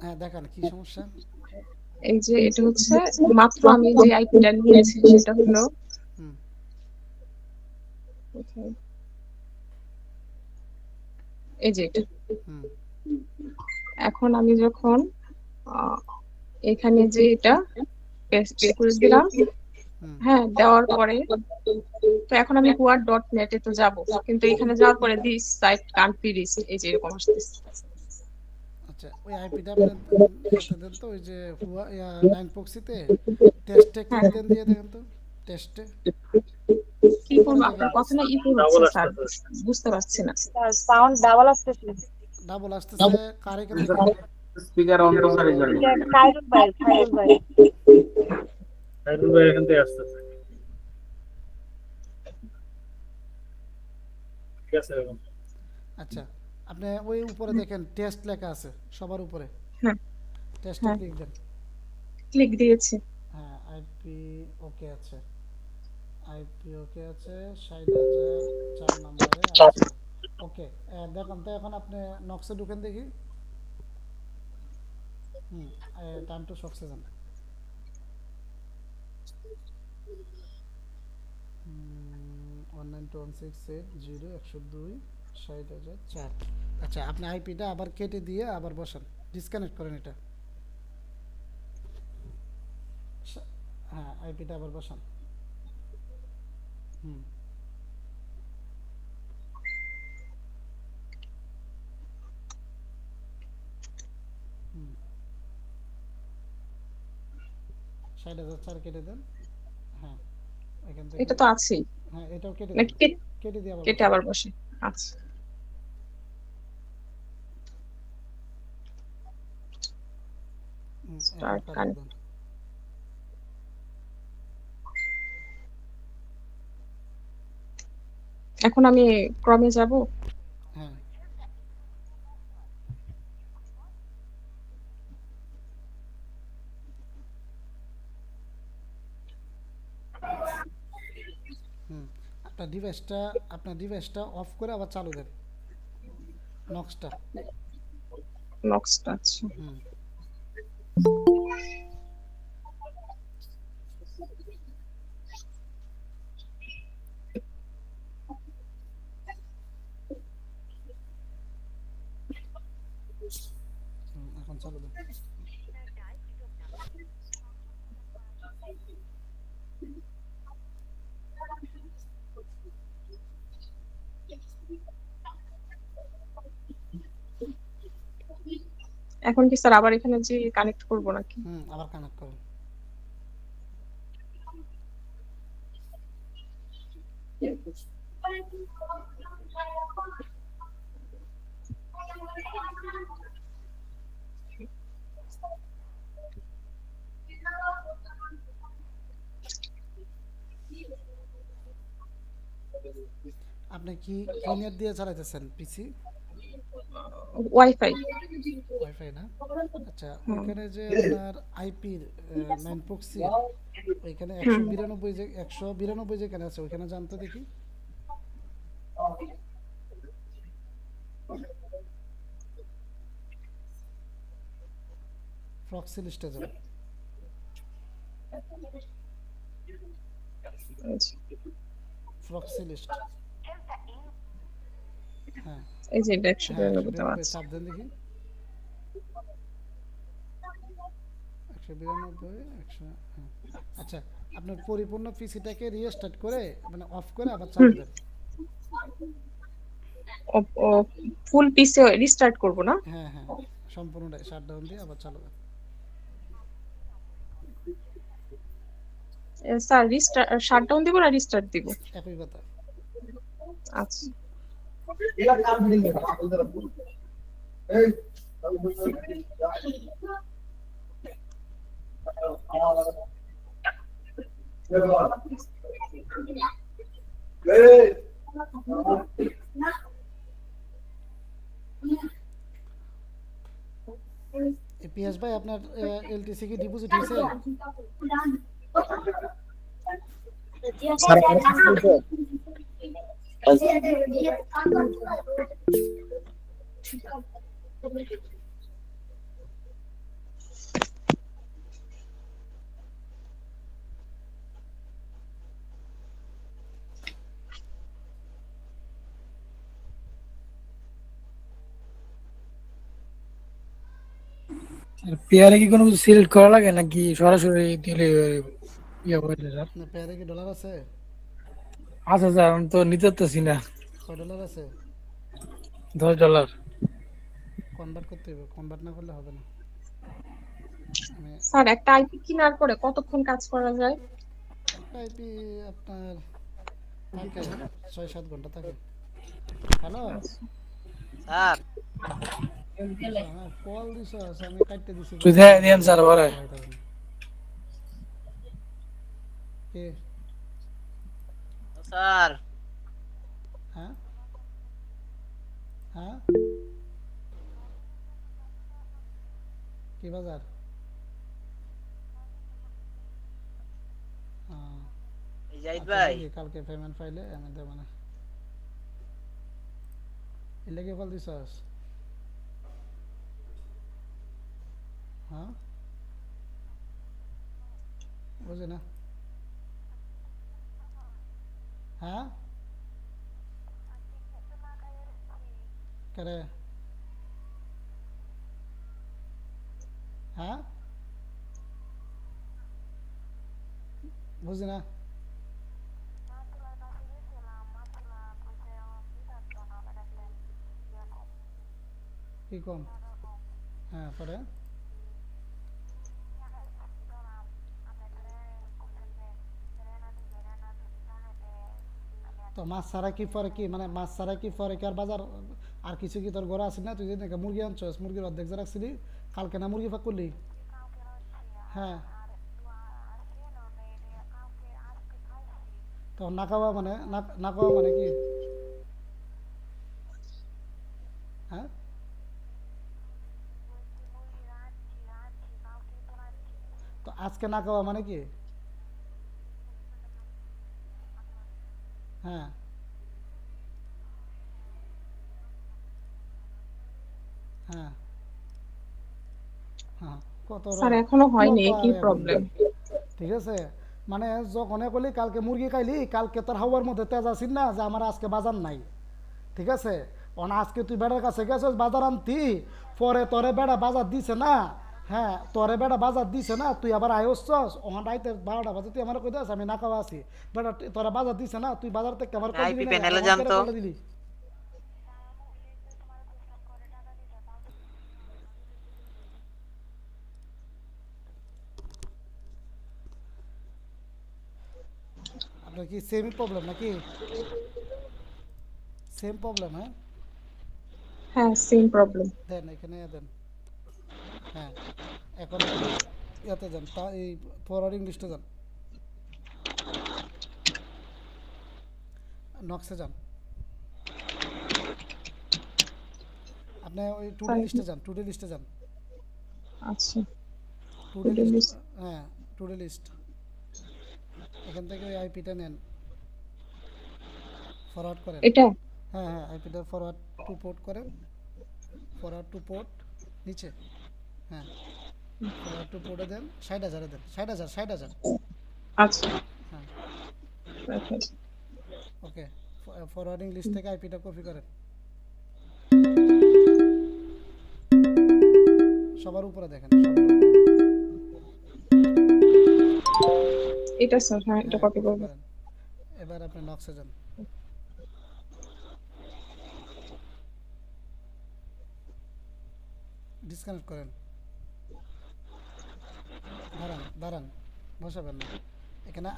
হ্যাঁ দেখান কি সমস্যা। এই যে এটা হচ্ছে মাত্র আমি যে আইপিটা নিয়েছি সেটা হলো হুম কোথায়? এই যে এটা। হুম এখন আমি যখন এখানে যে এটা পেস্ট করে দিলাম, হুম হ্যাঁ দেওয়ার পরে তো এখন আমি হুয়ার ডট নেটে তো যাব, কিন্তু এখানে যাওয়ার পরে this site can't be reached এই যে এরকম আসতেছে। আচ্ছা ওই আইপিটা আপনি ইয়াতে দেন তো, ওই যে হুয়া ইয়া 9 প্রক্সিতে টেস্টে ক্লিক দেন, দিয়ে দেখেন তো টেস্টে কি উপরে করবো? দেখেন আপনার কথা না ইকো ডাবল হচ্ছে স্যার, আসতেছে। বুঝতে পারছি না। স্যার সাউন্ড ডাবল আসতেছে। ডাবল আসতেছে কার এখান থেকে? স্পিকার অন তো স্যার, এই জন্য। খায়রুল ভাই খাইরুল ভাই এখান থেকে আসতেছে। ঠিক আছে এখন। আচ্ছা আপনি ওই উপরে দেখেন টেস্ট লেখা আছে সবার উপরে, হ্যাঁ টেস্টে হ্যাঁ ক্লিক দেন। ক্লিক দিয়েছি। হ্যাঁ আইপি ওকে আছে, আইপি ওকে আছে, 60,004 নম্বরে আছে। ওকে দেখুন তো এখন আপনি নক্সে ঢুকেন দেখি। হুম টাইম টু সকসে যান। 192.168.0.102 আচ্ছা আপনি আইপিটা আবার কেটে দিয়ে আবার বসান, ডিসকানেক্ট করেন এটা। হ্যাঁ আইপিটা আবার বসান। হুম 60,004 কেটে দেন। হ্যাঁ, এখান থেকে এটা তো আছেই হ্যাঁ এটাও কেটে নাকি দেন, কেটে দিয়ে আবার কেটে বসান। আবার বসে? আচ্ছা, এখন স্টার্ট কানেক্ট কানেক্ট। দেন। এখন আমি ক্রমে যাব। হ্যাঁ, হুম, আপনার ডিভাইসটা অফ করে আবার চালু দেন নক্সটা। নক্সটা আছে। হুম, এখন চালু দেন। এখন কি স্যার আবার এখানে যে কানেক্ট করব নাকি? আবার কানেক্ট করেন। আপনি কি নেট দিয়ে চালাইতেছেন পিসি? ওয়াইফাই। ওয়াইফাই না? আচ্ছা, ওইখানে যে আপনার আইপির মেইন প্রক্সি ওইখানে 192 যেখানে আছে ওইখানে জানতো দেখি। প্রক্সি লিস্টে যান। Proxy list. হ্যাঁ, এই যে 192 দেওয়া 192 আছে। চাপ দেন দেখি। 192 100। হ্যাঁ, আচ্ছা, আপনার পরিপূর্ণ পিসিটাকে রিস্টার্ট করে মানে অফ করে আবার চালু দেন। ও ফুল পিসি রিস্টার্ট করব না? হ্যাঁ হ্যাঁ, সম্পূর্ণটাই শাটডাউন দিয়ে আবার চালু দেন। স্যার শাটডাউন দিব না রিস্টার্ট দিব? একই কথা। আচ্ছা, পিয়াস ভাই, আপনার এলটিসি কি ডিপোজিট হয়েছে? স্যার আরেকটা বলতে, পেয়ারে কি কোনো কিছু সিলেক্ট করা লাগে নাকি সরাসরি দিলে ইয়ে করে স্যার? আপনার পেয়ারে কি ডলার আছে? আচ্ছা স্যার, আমি তো নিতে পারতেছি না। কয় ডলার আছে? $10। কনভার্ট করতে হবে, কনভার্ট না করলে হবে না। আমি স্যার একটা আইপি কেনার পরে কতক্ষণ কাজ করা যায়? আইপি আপনার থাকে 6-7 ঘন্টা থাকে। হ্যালো স্যার, কল দিছ, আমি কাটতে দিছি। তুই দেয় দেন স্যার বলে। কে? স্যার হ্যাঁ হ্যাঁ, কি বাজার? জাহিদ আচ্ছা, ভাই, দেখি কালকে পেমেন্ট পাইলে আমি দেব না। এলে কি কল দিছস? হ্যাঁ, বুঝি না। হ্যাঁ, করে হ্যাঁ, বুঝি না। কি কম? হ্যাঁ, পরে তো মাছ ছাড়া কি পরে কি মানে মাছ ছাড়া কি পরে কি আর বাজার আর কিছু কি তোর ঘরে আছে না? তুই যেদিনকে মুরগি আনছস মুরগির অর্ধেক যে রাখছিলি কালকে না মুরগি ফাঁক করলি? হ্যাঁ তো না খাওয়া মানে না খাওয়া মানে কি? হ্যাঁ তো আজকে না খাওয়া মানে কি? হ্যাঁ হ্যাঁ হ্যাঁ কত স্যার এখনো হয়নি, কত কি আর প্রবলেম? ঠিক আছে মানে যখন বলি কালকে মুরগি খাইলি কালকে তোর হাওয়ার মধ্যে তেজ আসিন না যে আমার আজকে বাজার নাই, ঠিক আছে? আজকে তুই বেড়ার কাছে গেছিস বাজার আনতি, পরে তোরে বেড়া বাজার দিছে না, হ্যাঁ তোরে বেড়া বাজার দিছে না, তুই আবার আয়সছস ওখান রাইতে 12টা বাজে তুই আমার কই দাস আমি না খাওয়া আছি, বেড়া তোরা বাজার দিছে না, তুই বাজার থেকে আমার কই দিলি না, আমার কেন বলে দিলি? আপনার কি সেমই প্রবলেম নাকি? Same problem? হ্যাঁ হ্যাঁ সেম প্রবলেম। দেন এখানে দেন। হ্যাঁ এখন আপনি ইয়াতে যান, তা এই ফরওয়ার্ডিং লিস্টে যান, নক্সে যান, আপনি ওই টুডে লিস্টে যান, টুডে লিস্টে যান, আচ্ছা টুডে লিস্ট, হ্যাঁ টুডে লিস্ট, এখান থেকে ওই আইপিটা নেন, ফরওয়ার্ড করেন। এটা হ্যাঁ হ্যাঁ আইপিটা ফরওয়ার্ড টু পোর্ট করেন, ফরওয়ার্ড টু পোর্ট নিচে, হ্যাঁ ফরওয়ার্ড টু পোর্টে দেন, 60,000 দেন, 60,000 আচ্ছা হ্যাঁ আচ্ছা। ওকে ফরওয়ার্ডিং লিস্ট থেকে আইপিটা কপি করেন, সবার উপরে দেখেন, সবার উপরে। এটা স্যার, হ্যাঁ এটা কপি করব। করেন। এবার আপনি নক্সে যান, ডিসকানেক্ট করেন, দাঁড়ান দাঁড়ান বসাবেন না, এখানে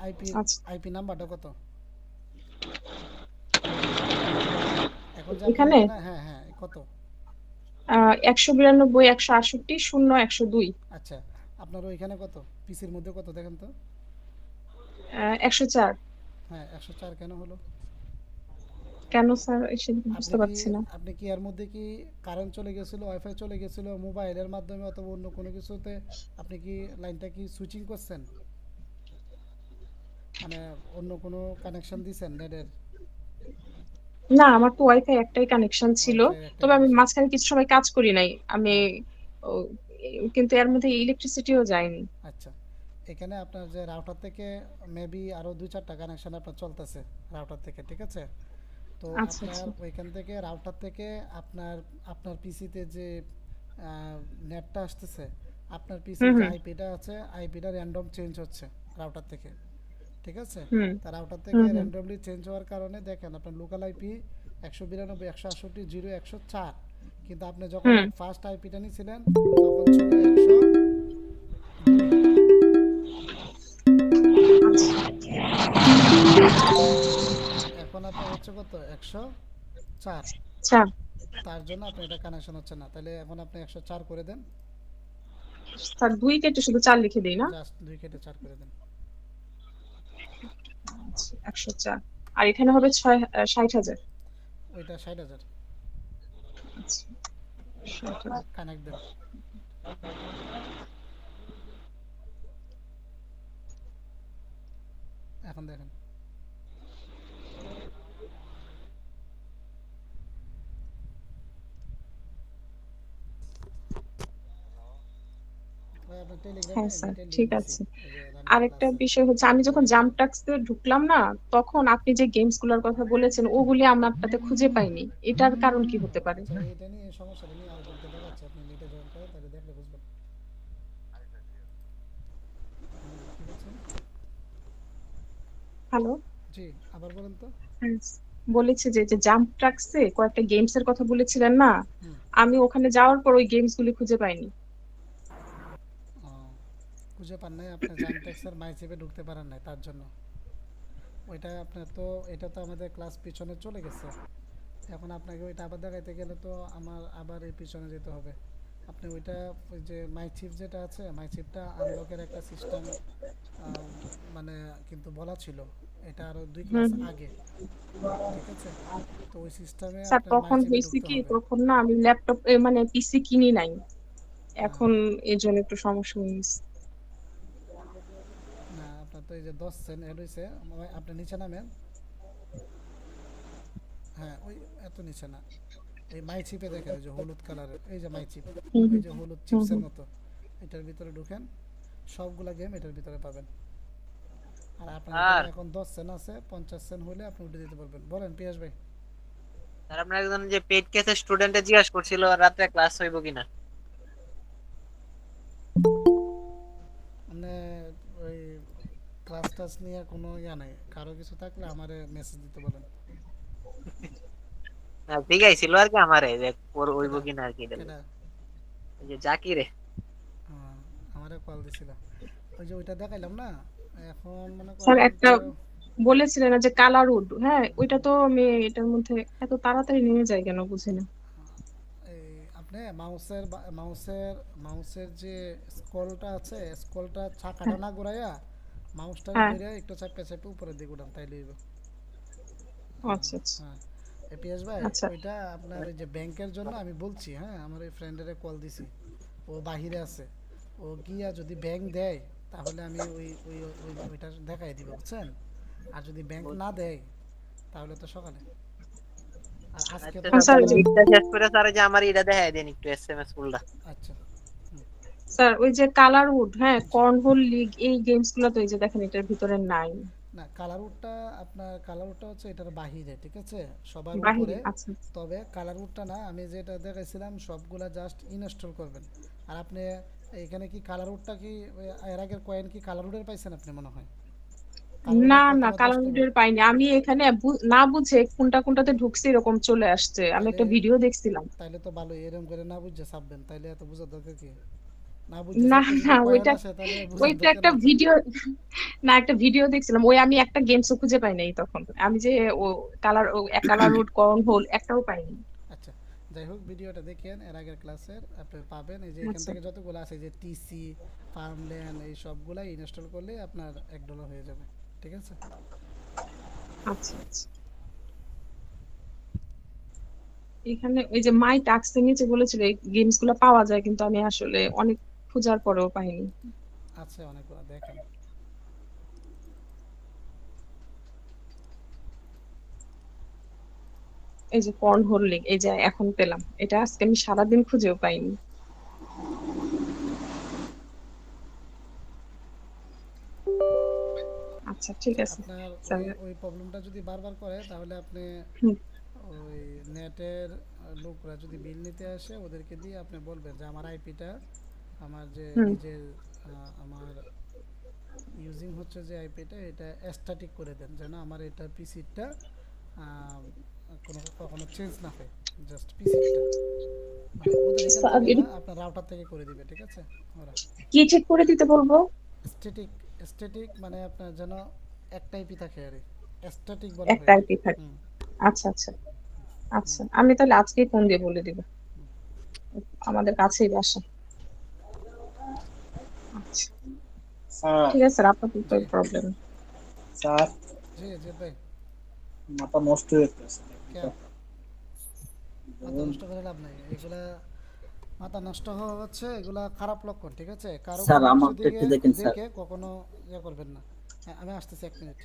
আইপি নাম্বারটা কত? এখন যে এখানে হ্যাঁ হ্যাঁ কত? 192 168 0 102। আচ্ছা আপনার ওইখানে কত পিসির মধ্যে কত দেখেন তো? 104। হ্যাঁ 104 কেন হলো? কেন স্যার সেটা বুঝতে পারছি না। আপনি কি এর মধ্যে কি কারেন্ট চলে গেছিল, ওয়াইফাই চলে গেছিল, মোবাইলের মাধ্যমে অথবা অন্য কোনো কিছুতে আপনি কি লাইনটা কি সুইচিং করছেন, মানে অন্য কোনো কানেকশন দিছেন নেটের? না আমার তো ওয়াইফাই একটাই কানেকশন ছিল, তবে আমি মাঝখানে কিছু সময় কাজ করি নাই আমি, কিন্তু এর মধ্যে ইলেকট্রিসিটিও যায়নি। আচ্ছা এখানে আপনার যে রাউটার থেকে মেবি আরো 2-4টা কানেকশন আপনার চলতেছে রাউটার থেকে, ঠিক আছে? তো আপনার ওইখান থেকে রাউটার থেকে আপনার পিসিতে যে নেটটা আসতেছে, আপনার পিসির যে আইপিটা আছে আইপিটা র্যান্ডম চেঞ্জ হচ্ছে রাউটার থেকে, ঠিক আছে? তার রাউটার থেকে র্যান্ডমলি চেঞ্জ হওয়ার কারণে দেখেন আপনার লোকাল আইপি 192.168.0.104, কিন্তু আপনি যখন ফার্স্ট আইপিটা নিয়েছিলেন তখন ছিল 100। এখন আপনার হচ্ছে কত? 104। তার জন্য আপনার এটা কানেকশন হচ্ছে না, তাহলে এখন আপনি 104 করে দেন। স্যার 2 কেটে শুধু 4 লিখে দেই না? জাস্ট 2 কেটে 4 করে দেন। 104 আর এখানে হবে 60,000। ওইটা 60,000। আচ্ছা কানেক্ট দেন। এখন দেখেন হ্যাঁ স্যার ঠিক আছে। আরেকটা বিষয় হচ্ছে আমি যখন জাম্প টাস্কে ঢুকলাম না, তখন আপনি যে গেমস গুলোর কথা বলেছেন ওগুলি আমারটাতে খুঁজে পাইনি, এটার কারণ কি হতে পারে? এটা নিয়ে সমস্যাটা নিয়ে আরেকজনকে দেখাচ্ছি, আপনি নেটে জয়েন করেন তাহলে দেখলে বুঝবেন। হ্যালো জি আবার বলেন তো। বলেছে যে জাম্প ট্রাক্সে কয়েকটা গেমস এর কথা বলেছিলেন না, আমি ওখানে যাওয়ার পর ওই গেমস গুলি খুঁজে পাইনি। খুঁজে পান নাই, আপনি জাম্প ট্যাক্সের মাই চিপে ঢুকতে পারেন নাই তার জন্য। ওইটা আপনার তো, এটা তো আমাদের ক্লাস পিছনে চলে গেছে। এখন আপনাকে ওইটা আবার দেখাইতে গেলে তো আমার আবার এই পিছনে যেতে হবে। আপনি ওইটা, ওই যে মাই চিপ যেটা আছে, মাই চিপটা আনলকের একটা সিস্টেম মানে কিন্তু বলা ছিল, এটা আরো 2 ক্লাস আগে, ঠিক আছে? তো ওই সিস্টেমে স্যার আপনার মাই তখন চিপে হয়েছে ঢুকতে কি, হবে। তখন না আমি ল্যাপটপ মানে পিসি কিনি নাই, এখন এই জন্য একটু সমস্যা হয়েছে। না, আপনার তো এই যে 10 সেন্ট এড হয়েছে, আপনি নিচে নামেন। হ্যাঁ, ওই এত নিচে না, এই মাই চিপে দেখেন, এই যে হলুদ কালারের, এই যে মাই চিপ, এই যে হলুদ চিপসের মতো, এটার ভিতরে ঢুকেন, সবগুলা গেম এটার ভিতরে পাবেন। আর আপনার এখানে এখন 10 সেন্ট আছে, 50 সেন্ট হলে আপনি উঠে দিতে পারবেন। বলেন পিয়াস ভাই। স্যার আপনার একজন যে পেড কেসের স্টুডেন্টে জিজ্ঞাসা করছিল রাতে ক্লাস হইব কিনা। মানে ওই ক্লাস টাস নিয়ে কোনো ইয়া নাই, কারো কিছু থাকলে আমারে মেসেজ দিতে বলেন। না জিজ্ঞাসিল আর কি আমারে যে হইব কিনা আর কি। কেডা? ওই যে জাকিরে। আমারে কল দিছিল, ওই যে ওইটা দেখাইলাম না। এখন মনে স্যার করেন একটা তো, বলেছিলেন না যে কালার উড, হ্যাঁ ওইটা তো আমি এটার মধ্যে এত তাড়াতাড়ি নেমে যায় কেন বুঝি না। এই আপনি মাউসের মাউসের যে স্ক্রলটা আছে, স্ক্রলটা চাকাটা না ঘুরাইয়া মাউসটা ধরে একটু চাপে চাপে উপরের দিকে উঠান, তাইলে হইব। আচ্ছা আচ্ছা হ্যাঁ, এপিএস ভাই, আচ্ছা ওইটা আপনার ওই যে ব্যাংকের জন্য আমি বলছি। হ্যাঁ, আমার ওই ফ্রেন্ডেরে কল দিছি, ও বাহিরে আছে, ও গিয়া যদি ব্যাংক দেয় তাহলে আমি ওই ওই ওইটা দেখাই দিব, বুঝছেন? আর যদি ব্যাংক না দেয় তাহলে তো সকালে। আর আজকে তো আচ্ছা স্যার স্যার মিটটা শেষ করে স্যার যে আমার এটা দেখাই দেন একটু এসএমএস ফুলটা। আচ্ছা, স্যার ওই যে কালার উড, হ্যাঁ কর্নহোল লিগ, এই গেমস গুলো তো এই যে দেখেন এটার ভিতরে নাই। না, কালারউডটা আপনার, কালারউডটা হচ্ছে এটার বাহিরে, ঠিক আছে, সবার বাহিরে, উপরে। আচ্ছা তবে কালারউডটা না, আমি যেটা দেখাইছিলাম সবগুলা জাস্ট ইনস্টল করবেন। আর আপনি এখানে কি কালারউডটা কি এর আগের কয়েন কি কালারউডের পাইছেন আপনি মনে হয়? না কালারউডের না প্রথমে 10 কালার টা উডের পাইনি আমি, এখানে না বুঝে কোনটা কোনটাতে ঢুকছে এরকম চলে আসছে, আমি তাইলে একটা ভিডিও দেখছিলাম। তাইলে তো ভালো, এরকম করে না বুঝে ছাপবেন, তাইলে এত বুঝার দরকার কি? না বুঝে না ছাপতে না যদি কয়েন ওইটা, আসে তাহলে বুঝার ওইটা দরকার একটা নাই তো। ভিডিও, না একটা ভিডিও দেখছিলাম, ওই আমি একটা গেমসও খুঁজে পাই নাই তখন, আমি যে ও কালার, ও কালার উড কর্নহোল একটাও পাইনি। আচ্ছা, যাই হোক, ভিডিওটা দেখেন এর আগের ক্লাসের, আপনি পাবেন। এই যে এখান আচ্ছা থেকে যতগুলো আছে, যে টিসি, ফার্মল্যান্ড, এই সবগুলাই ইনস্টল করলে আপনার $1 হয়ে যাবে, ঠিক আছে? আচ্ছা আচ্ছা এখানে ওই যে মাই টাস্কের নিচে বলেছিল এই গেমস গুলো পাওয়া যায়, কিন্তু আমি আসলে অনেক খোঁজার পরেও পাইনি। আছে অনেকগুলো, দেখেন। এই যে কর্নহোল লিগ, এই যে এখন পেলাম, এটা আজকে আমি সারাদিন খুঁজেও পাইনি। আচ্ছা ঠিক আছে আপনার স্যার। ওই প্রবলেমটা যদি বারবার করে তাহলে আপনি হুম, ওই নেটের লোকরা যদি বিল নিতে আসে, ওদেরকে দিয়ে আপনি বলবেন যে আমার আইপিটা, আমার যে হুম। নিজের আমার ইউজিং হচ্ছে যে আইপিটা, এটা স্ট্যাটিক করে দেন, যেন আমার এটা পিসিটা কখনো চেঞ্জ না হয়, জাস্ট পিসিটা। মানে ওদের এখান স্যার, থেকে না, এটা আপনার রাউটার থেকে করে দিবে, ঠিক আছে? ওরা কি চেক করে দিতে বলবো? স্ট্যাটিক, স্ট্যাটিক মানে আপনার যেন একটা আইপি থাকে, আর স্ট্যাটিক বলা হয় একটা এটা। আইপি থাকে। হুম, আচ্ছা আচ্ছা আচ্ছা, আমি তাহলে আজকেই ফোন দিয়ে বলে দিব, আমাদের কাছেই বাসা। আচ্ছা স্যার ঠিক আছে স্যার, আপাতত জি প্রবলেম। স্যার জি জি ভাই। মাথা নষ্ট হয়ে গেছে। কেন মাথা নষ্ট করে লাভ নাই, এগুলা মাথা নষ্ট হওয়া হচ্ছে, এগুলা খারাপ লক্ষণ, ঠিক আছে? কারো স্যার কোনো কিছু আমারটা দিকে একটু দেখেন স্যার। দেখে কখনো ইয়ে করবেন না। হ্যাঁ, আমি আসতেছি 1 মিনিট।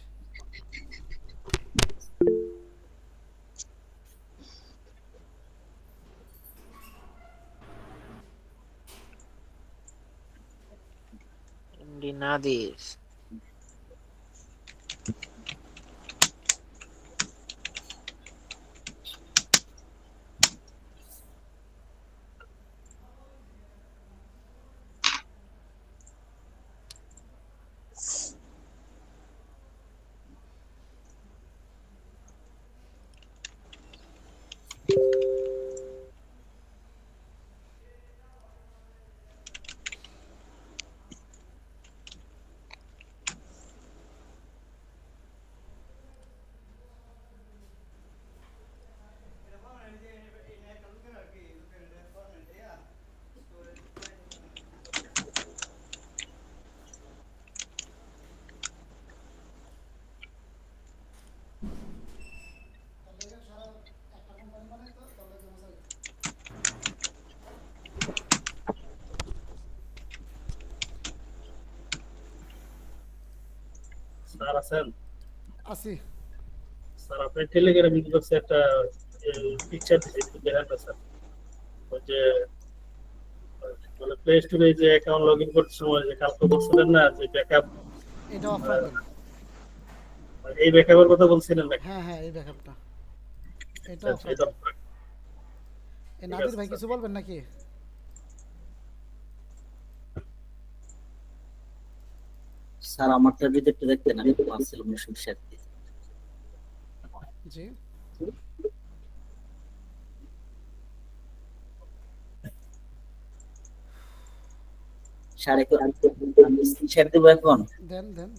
ডিনাদিস স্যার আছেন? আসি। স্যার আপনি টেলিগ্রামে ইনবক্সে একটা পিকচার দিয়েছে, একটু দেখেন না স্যার। ওই যে মানে প্লে স্টোরে যে অ্যাকাউন্ট লগ ইন করতে সময় যে কালকে বলছিলেন না যে ব্যাকআপ, এটা অফ রাখবেন। এই ব্যাকআপের কথা বলছিলেন নাকি? হ্যাঁ হ্যাঁ, এই ব্যাকআপটা এটা অফ এটা রাখবেন। এই নাদির ভাই কিছু বলবেন নাকি? স্যার আমারটা যদি একটু দেখতেন, আমি তো পাচ্ছিলাম না সমস্যা। জি সাড়ে আমি স্ক্রিনশট দেবো এখন। দেন দেন।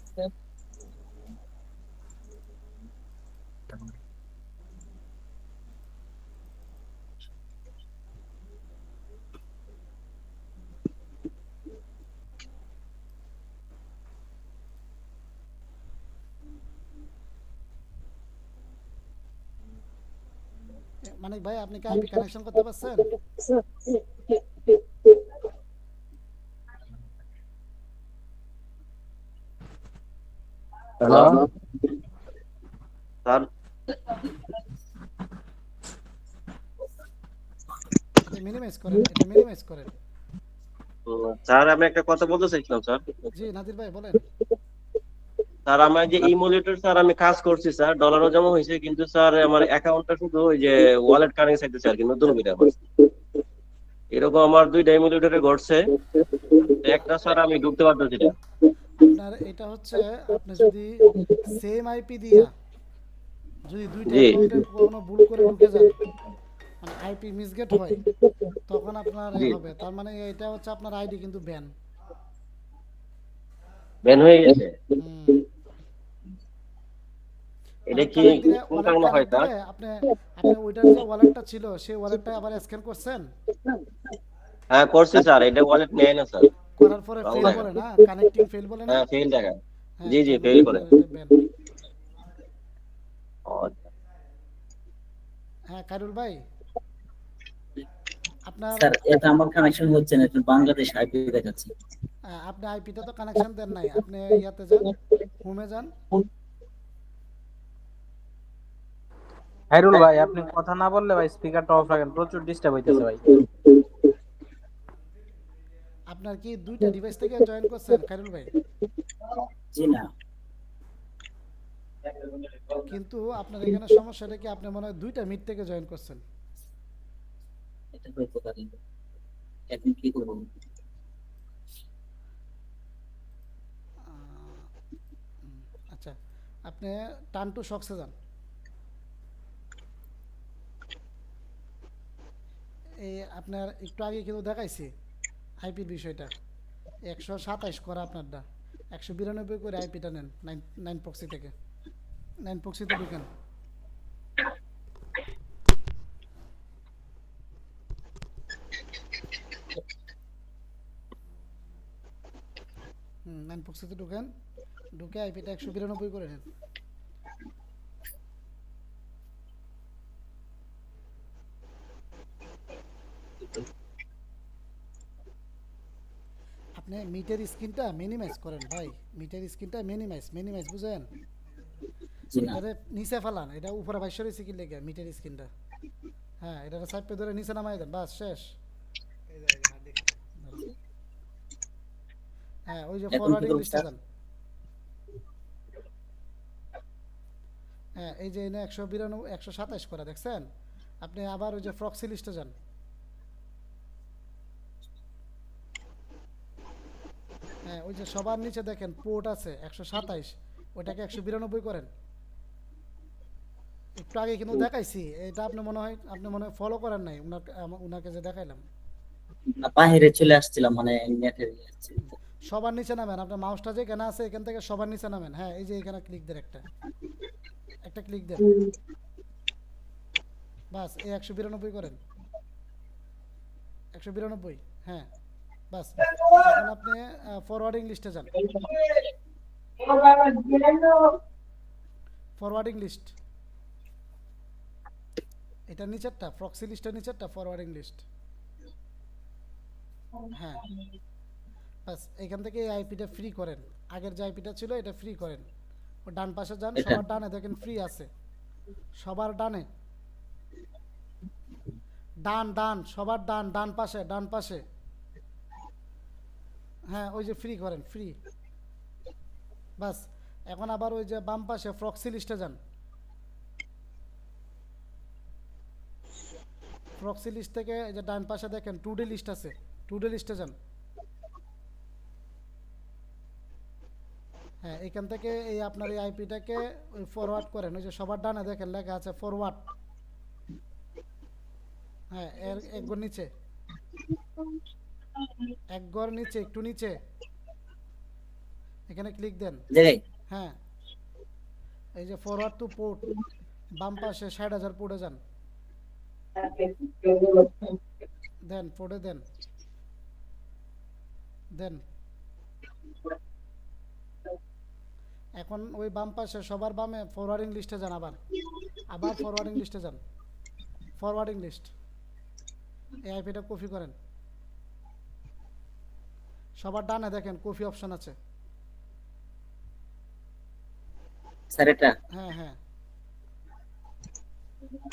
মানিক ভাই আপনি কি আইপি কানেকশন করতে পারছেন? Hello sir. এটা মিনিমাইজ করেন, এটা মিনিমাইজ করেন। স্যার আমি একটা কথা বলতে চাইছিলাম স্যার। জি নাদির ভাই বলেন। স্যার আমার যে ইমুলেটর স্যার আমি কাজ করছি স্যার, ডলারও জমা হয়েছে, কিন্তু স্যার আমার অ্যাকাউন্টটা শুধু ওই যে ওয়ালেট কানেক্ট চাইতেছে আর কি, নতুন করে আমার। এরকম আমার 2টা ইমুলেটরে ঘটছে, একটা স্যার আমি ঢুকতে পারতেছি না। আপনার এটা হচ্ছে আপনি যদি সেম আইপি দিয়া যদি দুইটা জি। অ্যাকাউন্টে কোনো ভুল করে ঢুকে যান, মানে আইপি মিসগেট হয়, তখন আপনার জি। হবে। তার মানে এটা হচ্ছে আপনার আইডি কিন্তু ব্যান। ব্যান হয়ে গেছে। এটা কি কোন কারণে হয় স্যার? আপনি আপনি ওইটার যে ওয়ালেটটা ছিল সেই ওয়ালেটটা আবার স্ক্যান করছেন, হ্যাঁ করছি স্যার, এটা ওয়ালেট নেয় না স্যার। করার পরে রং ফেল দেখা। বলে না, কানেক্টিং ফেল বলে না। হ্যাঁ ফেল দেখা। হ্যাঁ, জি জি তার মানে ফেল করে। এটা ban। ও, হ্যাঁ কাইরুল ভাই আপনার স্যার এটা আমার কানেকশন হচ্ছে না, একটু বাংলাদেশ আইপি দেখাচ্ছি। আপনি আইপিটা তো কানেকশন দেন নাই, আপনি ইয়াতে যান, হোমে যান। হাইরুল ভাই আপনি কথা না বললে ভাই স্পিকারটা অফ রাখেন, প্রচুর ডিস্টার্ব হইতেছে ভাই। আপনার কি দুইটা ডিভাইস থেকে জয়েন করছেন কাইরুল ভাই? জি না, কিন্তু আপনার এখানে সমস্যাটা কি, আপনি মনে হয় দুইটা মিট থেকে জয়েন করছেন। এটা হইতে পারে। এখন কি করব? আচ্ছা আপনি টার্ন টু শক্সে যান। এই আপনার একটু আগে কিন্তু দেখাইছি আইপির বিষয়টা, 127 করা আপনারটা, 192 করে আইপিটা নেন 9 প্রক্সি থেকে, 9 প্রক্সিতে ঢুকেন। 9 প্রক্সিতে ঢুকেন, ঢুকে আইপিটা 192 করে নেন। আপনি মিটের স্ক্রিনটা মিনিমাইজ করেন ভাই, মিটের স্ক্রিনটা মিনিমাইজ বুঝেন? জি না, এটা নিচে ফেলান, এটা উপরে ভাইসা রয়েছে কি লেগে মিটের স্ক্রিনটা। হ্যাঁ এটা সাইডে ধরে নিচে নামাই দেন, বাস শেষ। হ্যাঁ ওই যে এখন কি ফরওয়ার্ডিং করব লিস্টে স্যার? যান। হ্যাঁ এই যে এনে 192 127 করা দেখছেন, আপনি আবার ওই যে প্রক্সি লিস্টে যান। হ্যাঁ ওই যে সবার নিচে দেখেন পোর্ট আছে 127, ওটাকে 192 করেন। একটু আগে কিন্তু দেখাইছি এটা, আপনি মনে হয় ফলো করেন নাই উনাকে যে দেখাইলাম। না বাইরে চলে আসছিলাম, মানে নেটে যাচ্ছি। সবার নিচে নামেন, আপনার মাউসটা যে কেন আছে এখান থেকে সবার নিচে নামেন। হ্যাঁ এই যে এখানে ক্লিক দেন, একটা ক্লিক দেন, বাস এই 192 করেন, 192। হ্যাঁ বাস, এখন আপনি ফরওয়ার্ডিং লিস্টে যান। ফরওয়ার্ডিং লিস্ট এটা নিচেরটা, প্রক্সি লিস্টের নিচেরটা ফরওয়ার্ডিং লিস্ট। হ্যাঁ বাস এখান থেকে এই আইপিটা ফ্রি করেন, আগের যে আইপিটা ছিল এটা ফ্রি করেন, ও ডান পাশে যান, এটা সবার ডানে দেখেন ফ্রি আছে, সবার ডানে, ডান ডান সবার ডান, ডান পাশে, ডান পাশে, হ্যাঁ ওই যে ফ্রি করেন, ফ্রি, বাস। এখন আবার ওই যে বাম পাশে প্রক্সি লিস্টে যান, প্রক্সি লিস্ট থেকে এই যে ডান পাশে দেখেন টু ডে লিস্ট আছে, টু ডে লিস্টে যান, হ্যাঁ এখান থেকে এই আপনার এই আইপিটাকে ওই ফরওয়ার্ড করেন, ওই যে সবার ডানে দেখেন লেখা আছে ফরওয়ার্ড, হ্যাঁ এর এক ঘর নিচে, এক ঘর নিচে, একটু নিচে, এখানে ক্লিক দেন, জায়গায় হ্যাঁ এই যে ফরওয়ার্ড টু পোর্ট, বাম পাশে ৬০,০০০ পোর্টে যান, দেন পোর্টে দেন, দেন। এখন ওই বাম পাশে সবার বামে ফরওয়ার্ডিং লিস্টে যান, আবার আবার ফরওয়ার্ডিং লিস্টে যান, ফরওয়ার্ডিং লিস্ট, এই আইপিটা কপি করেন, সবার ডানে দেখেন কপি অপশন আছে, স্যার এটা হ্যাঁ হ্যাঁ,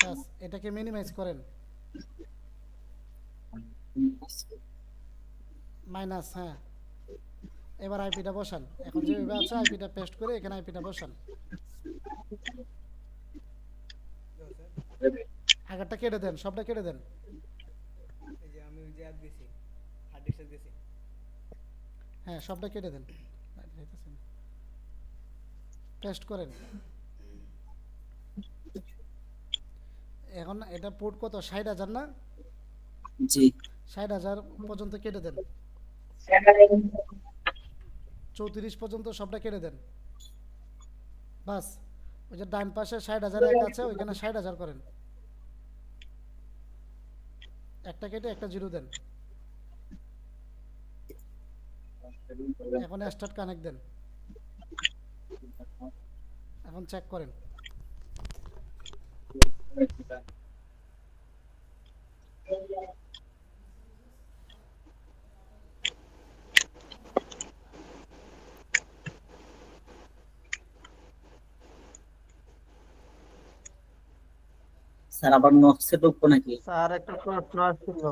বাস এটাকে মিনিমাইজ করেন, মাইনাস, হ্যাঁ এবার আইপিটা বসান, এখন যেভাবে আছে আইপিটা পেস্ট করে এখানে আইপিটা বসান, আগেরটা কেটে দেন, সবটা কেটে দেন, হ্যাঁ সবটা কেটে দেন, পেস্ট করেন। এখন এটা পোর্ট কত, ৬০,০০০ না, জি ৬০,০০০ পর্যন্ত কেটে দেন, ৩৪ পর্যন্ত সবটা কেটে দেন, বাস। ওই যে ডান পাশে ৬০,০০০ এক আছে, ওইখানে ৬০,০০০ করেন, একটা কেটে একটা জিরো দেন, এখন স্টার্ট কানেক্ট দেন, এখন চেক করেন, স্যার আবার নকশে ঢুকবো নাকি? স্যার একটা প্রশ্ন আসছিল।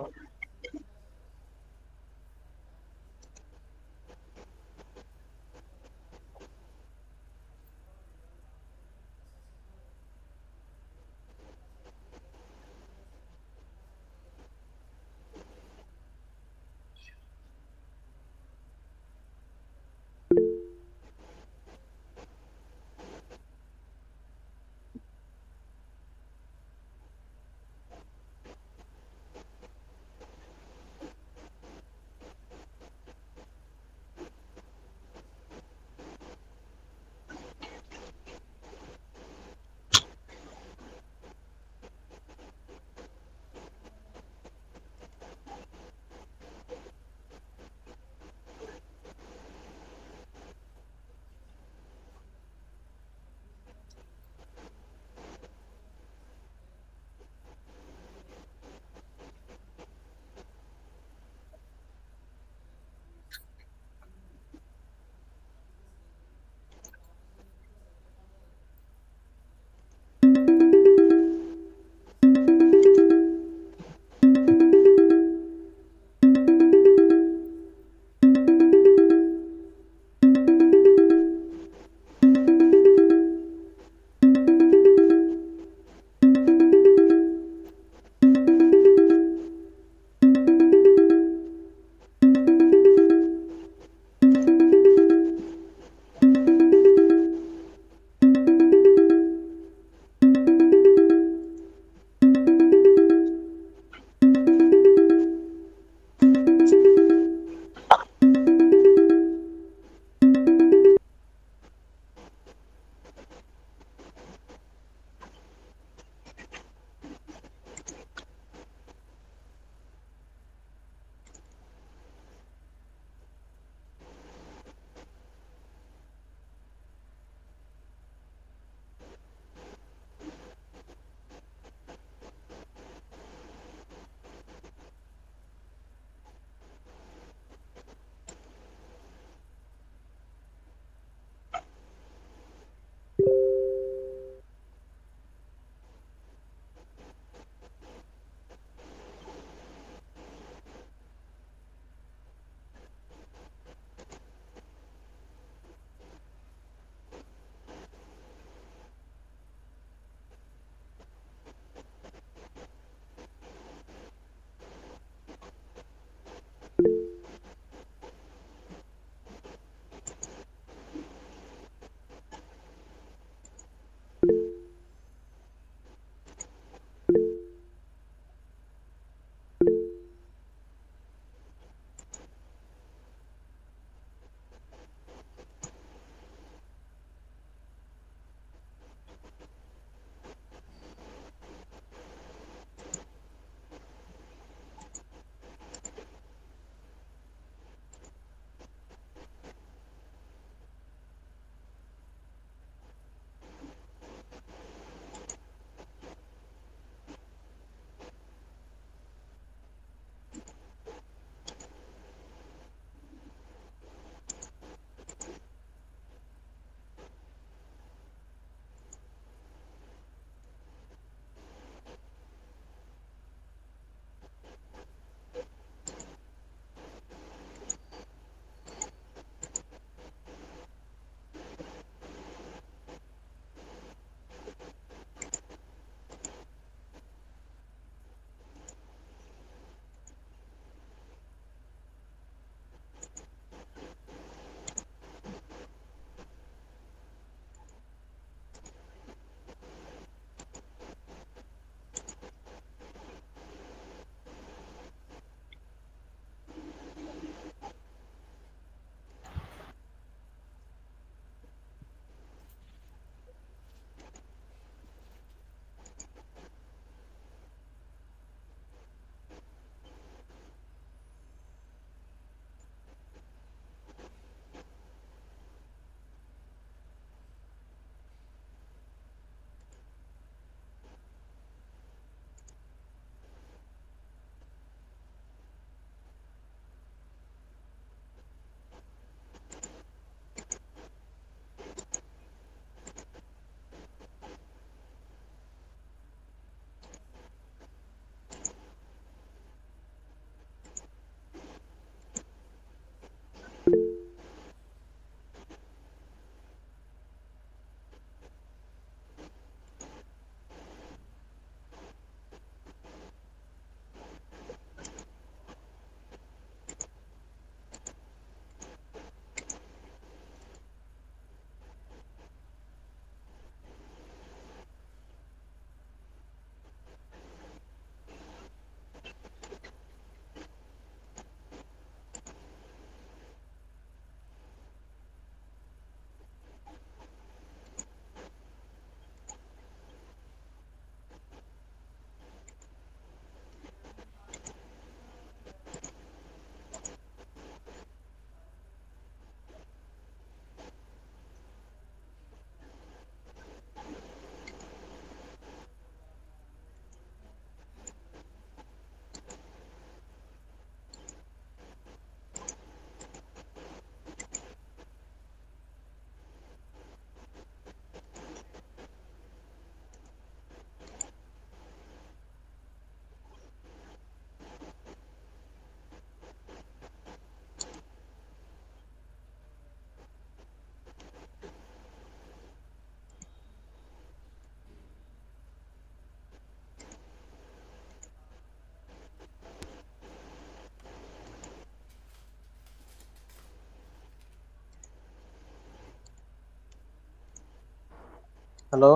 হ্যালো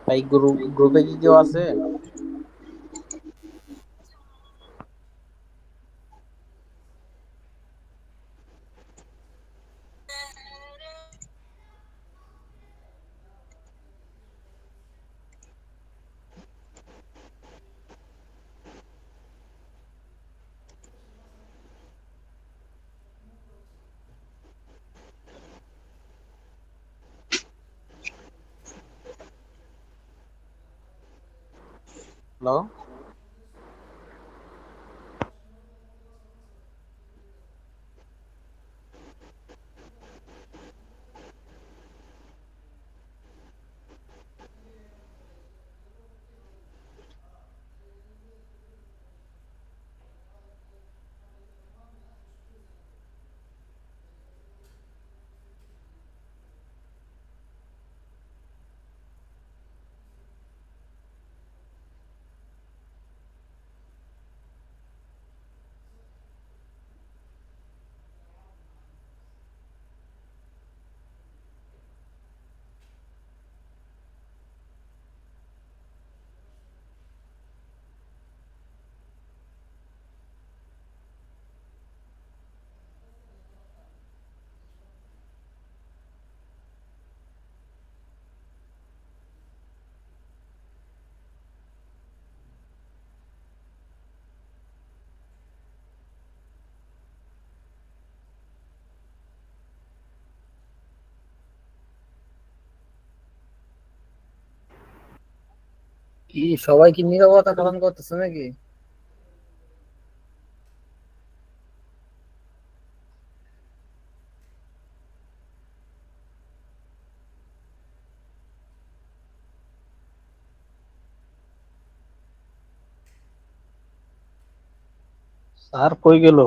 ভাই, গ্রুপে কি কেউ আছে? হ্যালো কি সবাই কি নীরবতা পালন করতেছে নাকি? স্যার কই গেল?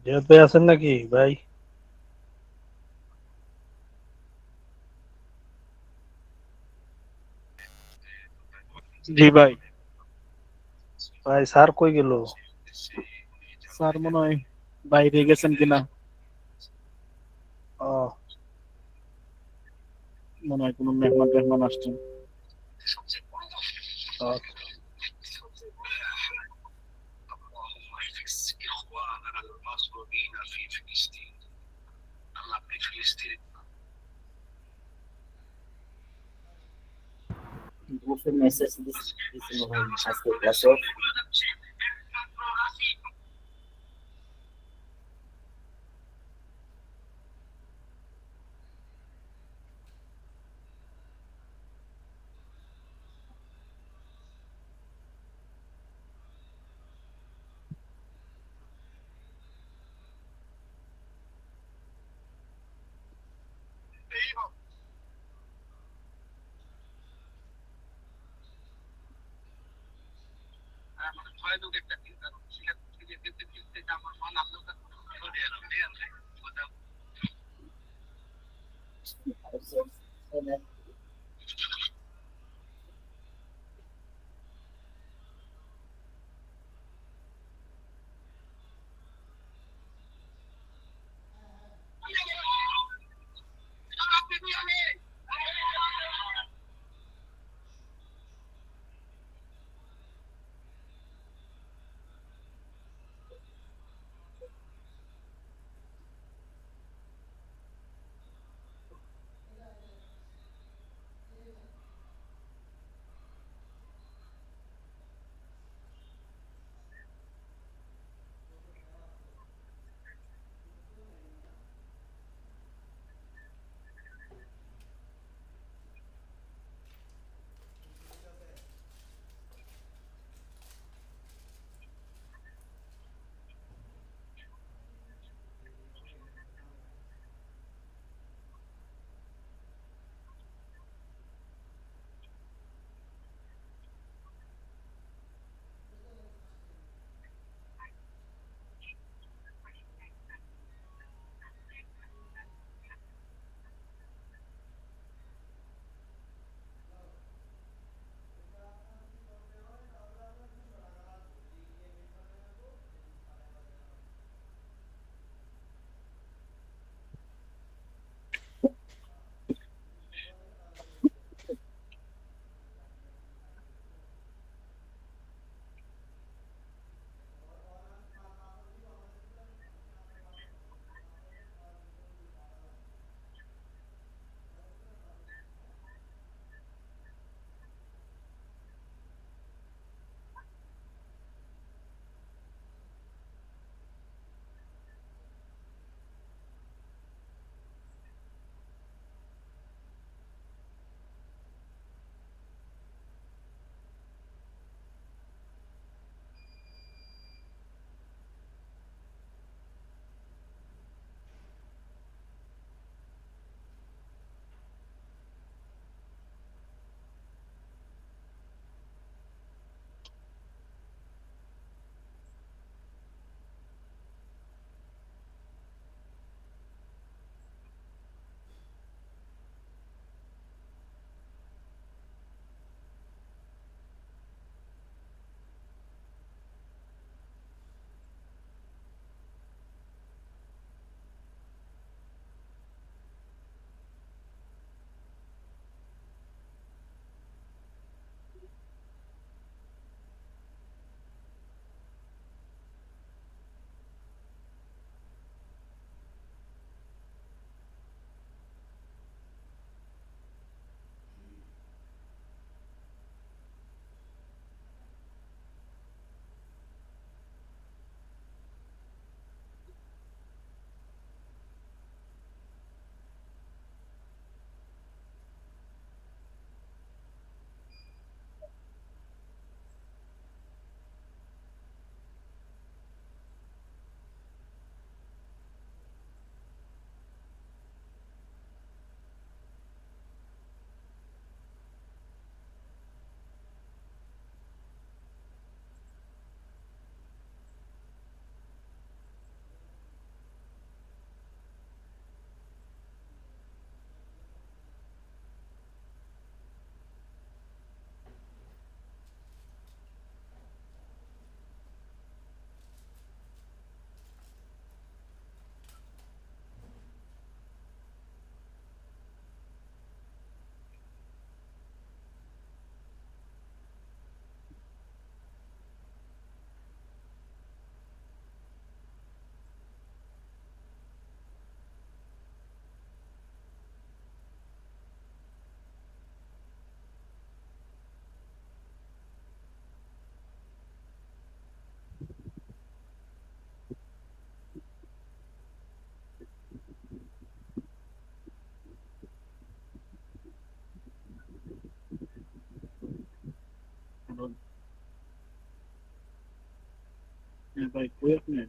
জিয়াদ ভাই আছেন নাকি ভাই? জি ভাই, ভাই স্যার কই গেল? স্যার মনে হয় বাইরে গেছেন কিনা, ও মনে হয় কোনো মেহমান টেহমান আসছেন। আচ্ছা। গ্রুপে মেসেজ দিছিল ভাই আজকে ক্লাসে। ভাই কই আপনি?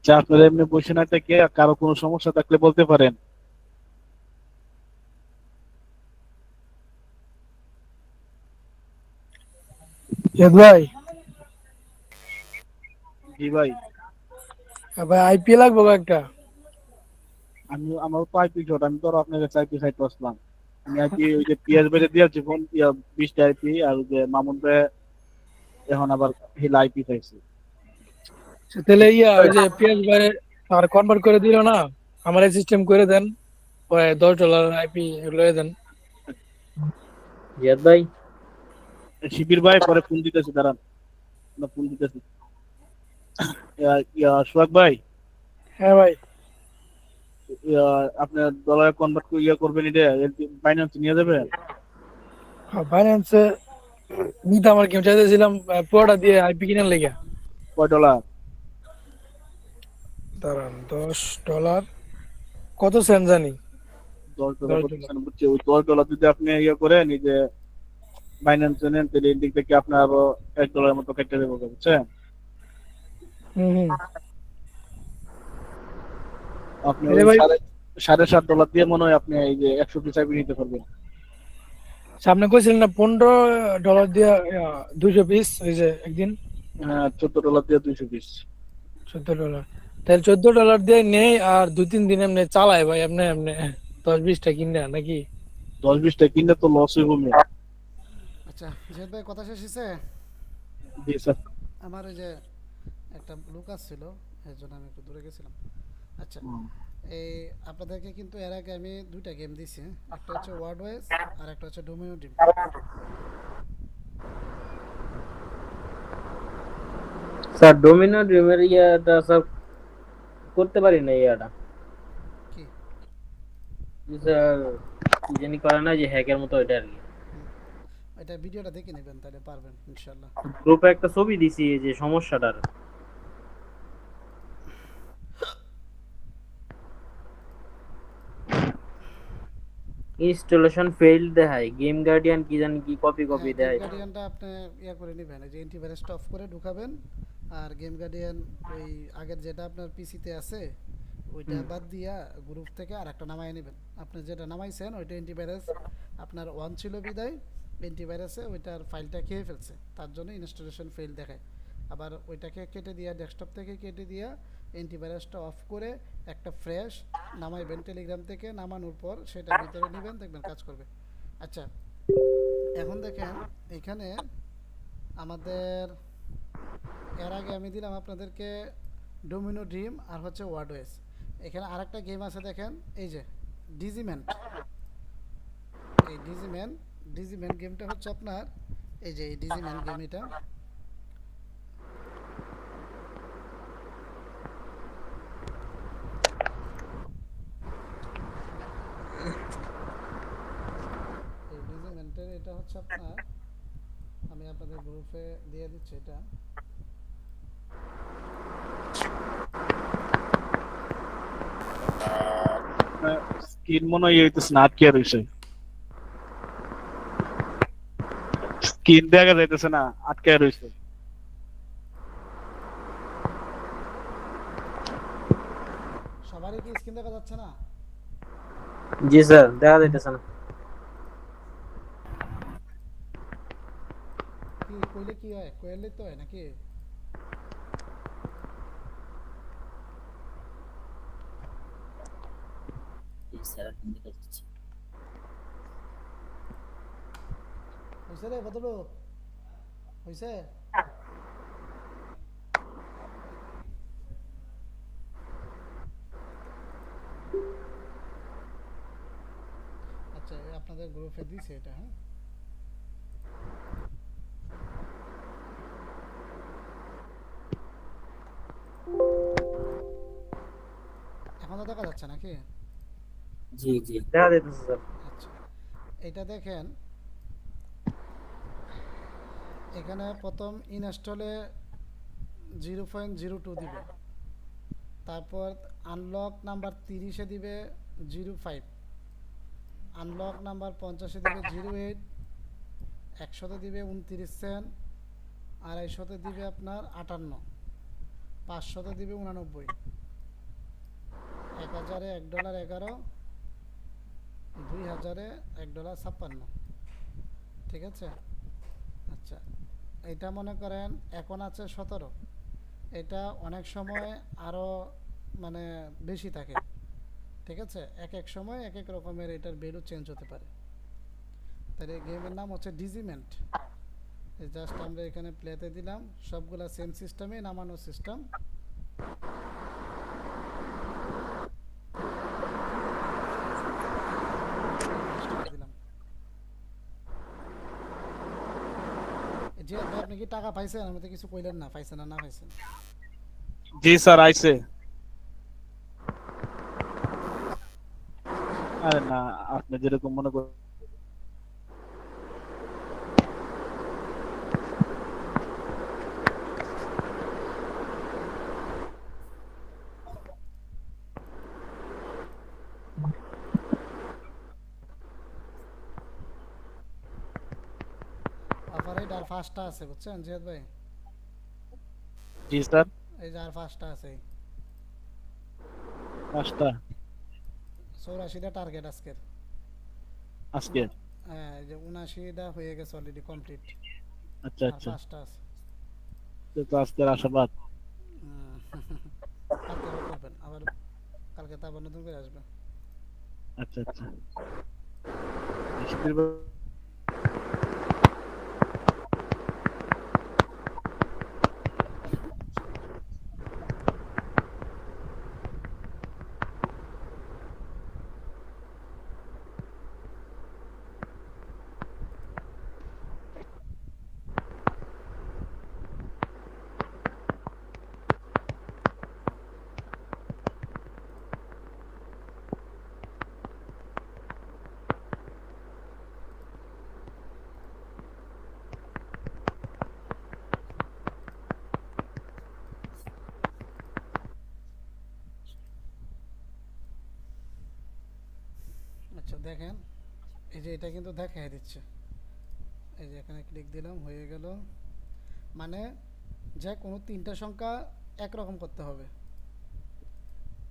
আচ্ছা, আপনারা এমনি বসে না থেকে কারো কোনো সমস্যা থাকলে বলতে পারেন। ভাই জি ভাই, ভাই আইপিএল লাগবো একটা। আমার তো আইপি শট, আমি তো আপনার কাছে আইপি খাইতে আসলাম। আমি আইপি ওই যে পিএস বেড়ে দিয়েছি ফোন 20টা আইপি, আর ওই যে মামুন ভাই এখন আবার হিলা আইপি খাইছে। তাহলে ওই যে পিএস বাইরে আর কনভার্ট করে দিল না, আমার এই সিস্টেম করে দেন, ওই $10 আইপি লয়ে দেন। জিয়াদ ভাই, শিবির ভাই পরে ফোন দিতেছি, দাঁড়ান না ফোন দিতেছি। সোহাগ ভাই, হ্যাঁ ভাই, আপনার ডলার কনভার্ট করে করবেন, এটা বাইন্যান্স নিয়ে যাবে? ফাইন্যান্সে নিতে আমার কেউ চাইতেছিলাম পুরোটা দিয়ে আইপি কিনার লেগে। কয় ডলার? দাঁড়ান, $10 কত সেন্ট জানি। $10 বুঝছি। ওই $10 যদি আপনি করে নিজে বাইন্যান্স নেন, তাহলে এই দিক থেকে আপনার আরো $1 মতো কেটে দেবো, বুঝছেন? হুম। আপনি $7.5 দিয়ে মনে হয় আপনি এই যে 100 পিস আইপি নিতে পারবেন। সামনে কইছিলেন না $15 দিয়ে 200 পিস ওই যে একদিন। হ্যাঁ, $14 দিয়ে 200 পিস। $14, তাহলে $14 দিয়ে নেই, আর 2-3 দিন এমনি চালায় ভাই, এমনি এমনি 10-20টা কিনে নাকি? 10-20টা কিনলে তো লস হইব না। আচ্ছা জিয়াদ ভাই, কথা শেষ হয়েছে? জি স্যার। আমার ওই যে একটা লোক আসছিল, এর জন্য আমি একটু দূরে গেছিলাম। আচ্ছা, এই আপনাদেরকে কিন্তু এর আগে আমি 2টা গেম দিছি, একটা হচ্ছে ওয়ার্ড ওয়েজ আর একটা হচ্ছে ডোমিনো ড্রিম। স্যার ডোমিনো ড্রিমের ইয়াটা স্যার করতে পারি না ইয়াটা। কি স্যার কি জানি করে না, যে হ্যাকের মতো, এটা আর কি। এটা ভিডিওটা দেখে নেবেন, তাহলে পারবেন ইনশাল্লাহ। গ্রুপে একটা ছবি দিছি এই যে সমস্যাটার। ইনস্টলেশন ফেইল্ড দেখায়, গেম গার্ডিয়ান কি জানি কি কপি হ্যাঁ, গেম দেয়। গার্ডিয়ানটা আপনি ইয়া করে নেবেন, এই যে অ্যান্টিভাইরাসটা অফ করে ঢুকাবেন। আর গেম গার্ডিয়ান ওই আগের যেটা আপনার পিসিতে আছে ওইটা বাদ দিয়া গ্রুপ থেকে আরেকটা নামায় নেবেন। আপনি যেটা নামাইছেন ওইটা অ্যান্টিভাইরাস আপনার 1 ছিল বিদায়, অ্যান্টিভাইরাসে ওইটার ফাইলটা খেয়ে ফেলছে, তার জন্য ইনস্টলেশন ফেল দেখায়। আবার ওইটাকে কেটে দিয়া, ডেস্কটপ থেকে কেটে দিয়া অ্যান্টিভাইরাসটা অফ করে একটা ফ্রেশ নামাইবেন টেলিগ্রাম থেকে। নামানোর পর সেটা ভিতরে নেবেন, দেখবেন কাজ করবে। আচ্ছা, এখন দেখেন এখানে আমাদের এর আগে আমি দিলাম আপনাদেরকে ডোমিনো ড্রিম আর হচ্ছে ওয়ার্ডওয়েস। এখানে আরেকটা গেম আছে দেখেন, এই যে ডিজিম্যান। এই ডিজিম্যান গেমটা হচ্ছে আপনার এই যে এই ডিজিম্যান গেম, এটা এই ডিজিম্যানটার এটা হচ্ছে আপনার, আমি আপনাদের গ্রুপে দিয়ে দিচ্ছি এটা। স্ক্রিন মনে হয় হইতেছে না, আটকে রইছে। স্ক্রিন দেখা যাইতেছে না, আটকে রইছে। সবারই কি স্ক্রিন দেখা যাচ্ছে না? জি স্যার, দেখা যাইতেছে না। কি কইলে কি হয়? কইলে তো হয় নাকি? স্যার এখন দেখা যাচ্ছে। হইছে রে বদলু, হইছে? আচ্ছা, আপনাদের গ্রুপে দিছে এটা। হ্যাঁ, এখন তো দেখা যাচ্ছে নাকি? জি জি দেখা যাইতেছে স্যার। আচ্ছা, এটা দেখেন এখানে প্রথম ইনস্টলে 0.02 দিবে, তারপর আনলক নাম্বার 30-এ দিবে 05, আনলক নাম্বার 50-এ দিবে 08, 100-তে দিবে 29 সেন্ট, 250-তে দিবে আপনার 58, 500-তে দিবে 89, 1000-এ $1.11, 2000-এ $1.56। ঠিক আছে? আচ্ছা, এটা মনে করেন এখন আছে 17, এটা অনেক সময় আরও মানে বেশি থাকে। ঠিক আছে, এক এক সময় এক এক রকমের এটার ভ্যালু চেঞ্জ হতে পারে। তাহলে গেমের নাম হচ্ছে ডিজিমেন্ট। জাস্ট আমরা এখানে প্লেতে দিলাম, সবগুলা সেম সিস্টেমে নামানো সিস্টেম। দিলাম যে আপনি কি টাকা পাইছেন? আমি তো কিছু কইলেন না, পাইছেন না পাইছেন? জি স্যার আইছে। আরে না, আপনি যেরকম মনে করেন। অফারে আর 5টা আছে, বুঝছেন জিয়াদ ভাই? জি স্যার, এই যে আর 5টা আছে, 5টা 84টা টার্গেট আজকের। আজকে? হ্যাঁ, এই যে 79টা হয়ে গেছে অলরেডি কমপ্লিট। আচ্ছা আর আচ্ছা, 5টা আছে। তো আজকের আশাবাদ। কালকে করবেন আবার, কালকে তো আবার নতুন করে আসবে। আচ্ছা আচ্ছা। দেখেন এই যে এটা কিন্তু দেখাই দিচ্ছে, এই যে এখানে ক্লিক দিলাম, হয়ে গেল। মানে যে কোনো তিনটা সংখ্যা একরকম করতে হবে,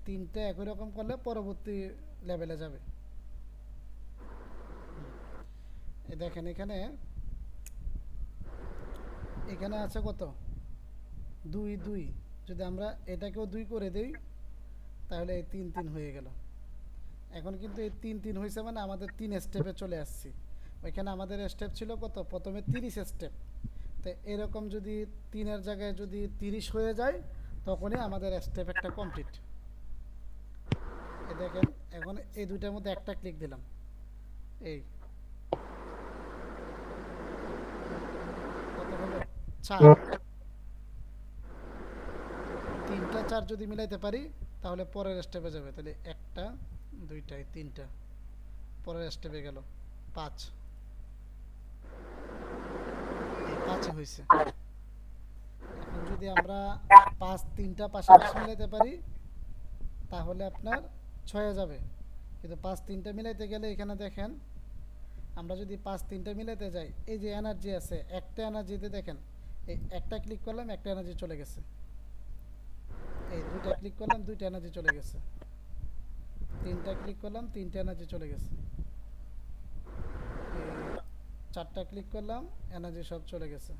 তিনটে একই রকম করলে পরবর্তী লেভেলে যাবে। এই দেখেন এখানে এখানে আছে কত 2 2, যদি আমরা এটাকেও 2 করে দেই তাহলে এই 3 3 হয়ে গেল। এখন কিন্তু এই 3 3 হয়েছে মানে আমাদের 3 স্টেপে চলে আসছি। ওইখানে আমাদের স্টেপ ছিল কত, প্রথমে 30 স্টেপ। তো এরকম যদি 3 এর জায়গায় যদি 30 হয়ে যায় তখনই আমাদের স্টেপ একটা কমপ্লিট। এই দেখেন এখন এই দুইটার মধ্যে একটা ক্লিক দিলাম, এই কত হলো 4, 3টা 4 যদি মিলাইতে পারি তাহলে পরের স্টেপে যাবে। তাহলে 1টা 2টা 3টা, পরের স্টেপে গেল 5, 5 হয়েছে। এখন যদি আমরা 5 3টা পাশাপাশি মিলাইতে পারি তাহলে আপনার 6 যাবে। কিন্তু 5 3টা মিলাইতে গেলে এখানে দেখেন আমরা যদি 5 3টা মিলাইতে যাই, এই যে এনার্জি আছে, একটা এনার্জিতে দেখেন এই একটা ক্লিক করলাম একটা এনার্জি চলে গেছে, এই দুইটা ক্লিক করলাম দুইটা এনার্জি চলে গেছে, তিনটা ক্লিক করলাম তিনটা এনার্জি চলে গেছে, চারটা ক্লিক করলাম এনার্জি সব চলে গেছে।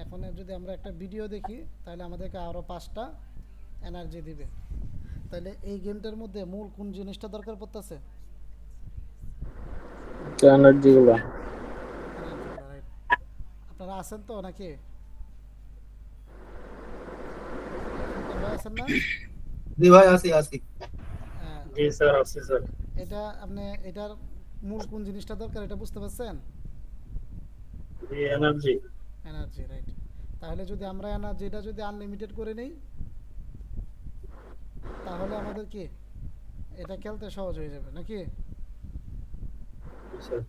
এখন যদি আমরা একটা ভিডিও দেখি তাহলে আমাদেরকে আরো 5টা এনার্জি দিবে। তাহলে এই গেমটার মধ্যে মূল কোন জিনিসটা দরকার পড়তেছে? এনার্জি গুলা। আপনারা আছেন তো নাকি? আছেন না? জি ভাই আছি। জি স্যার আছি স্যার। এটা আপনি এটার মূল কোন জিনিসটা দরকার এটা বুঝতে পারছেন? জি এনার্জি। Energy, right. তাহলে যদি আমরা এনার্জিটা যদি আনলিমিটেড করে নেই তাহলে আমাদের কি এটা খেলতে সহজ হয়ে যাবে নাকি? স্যার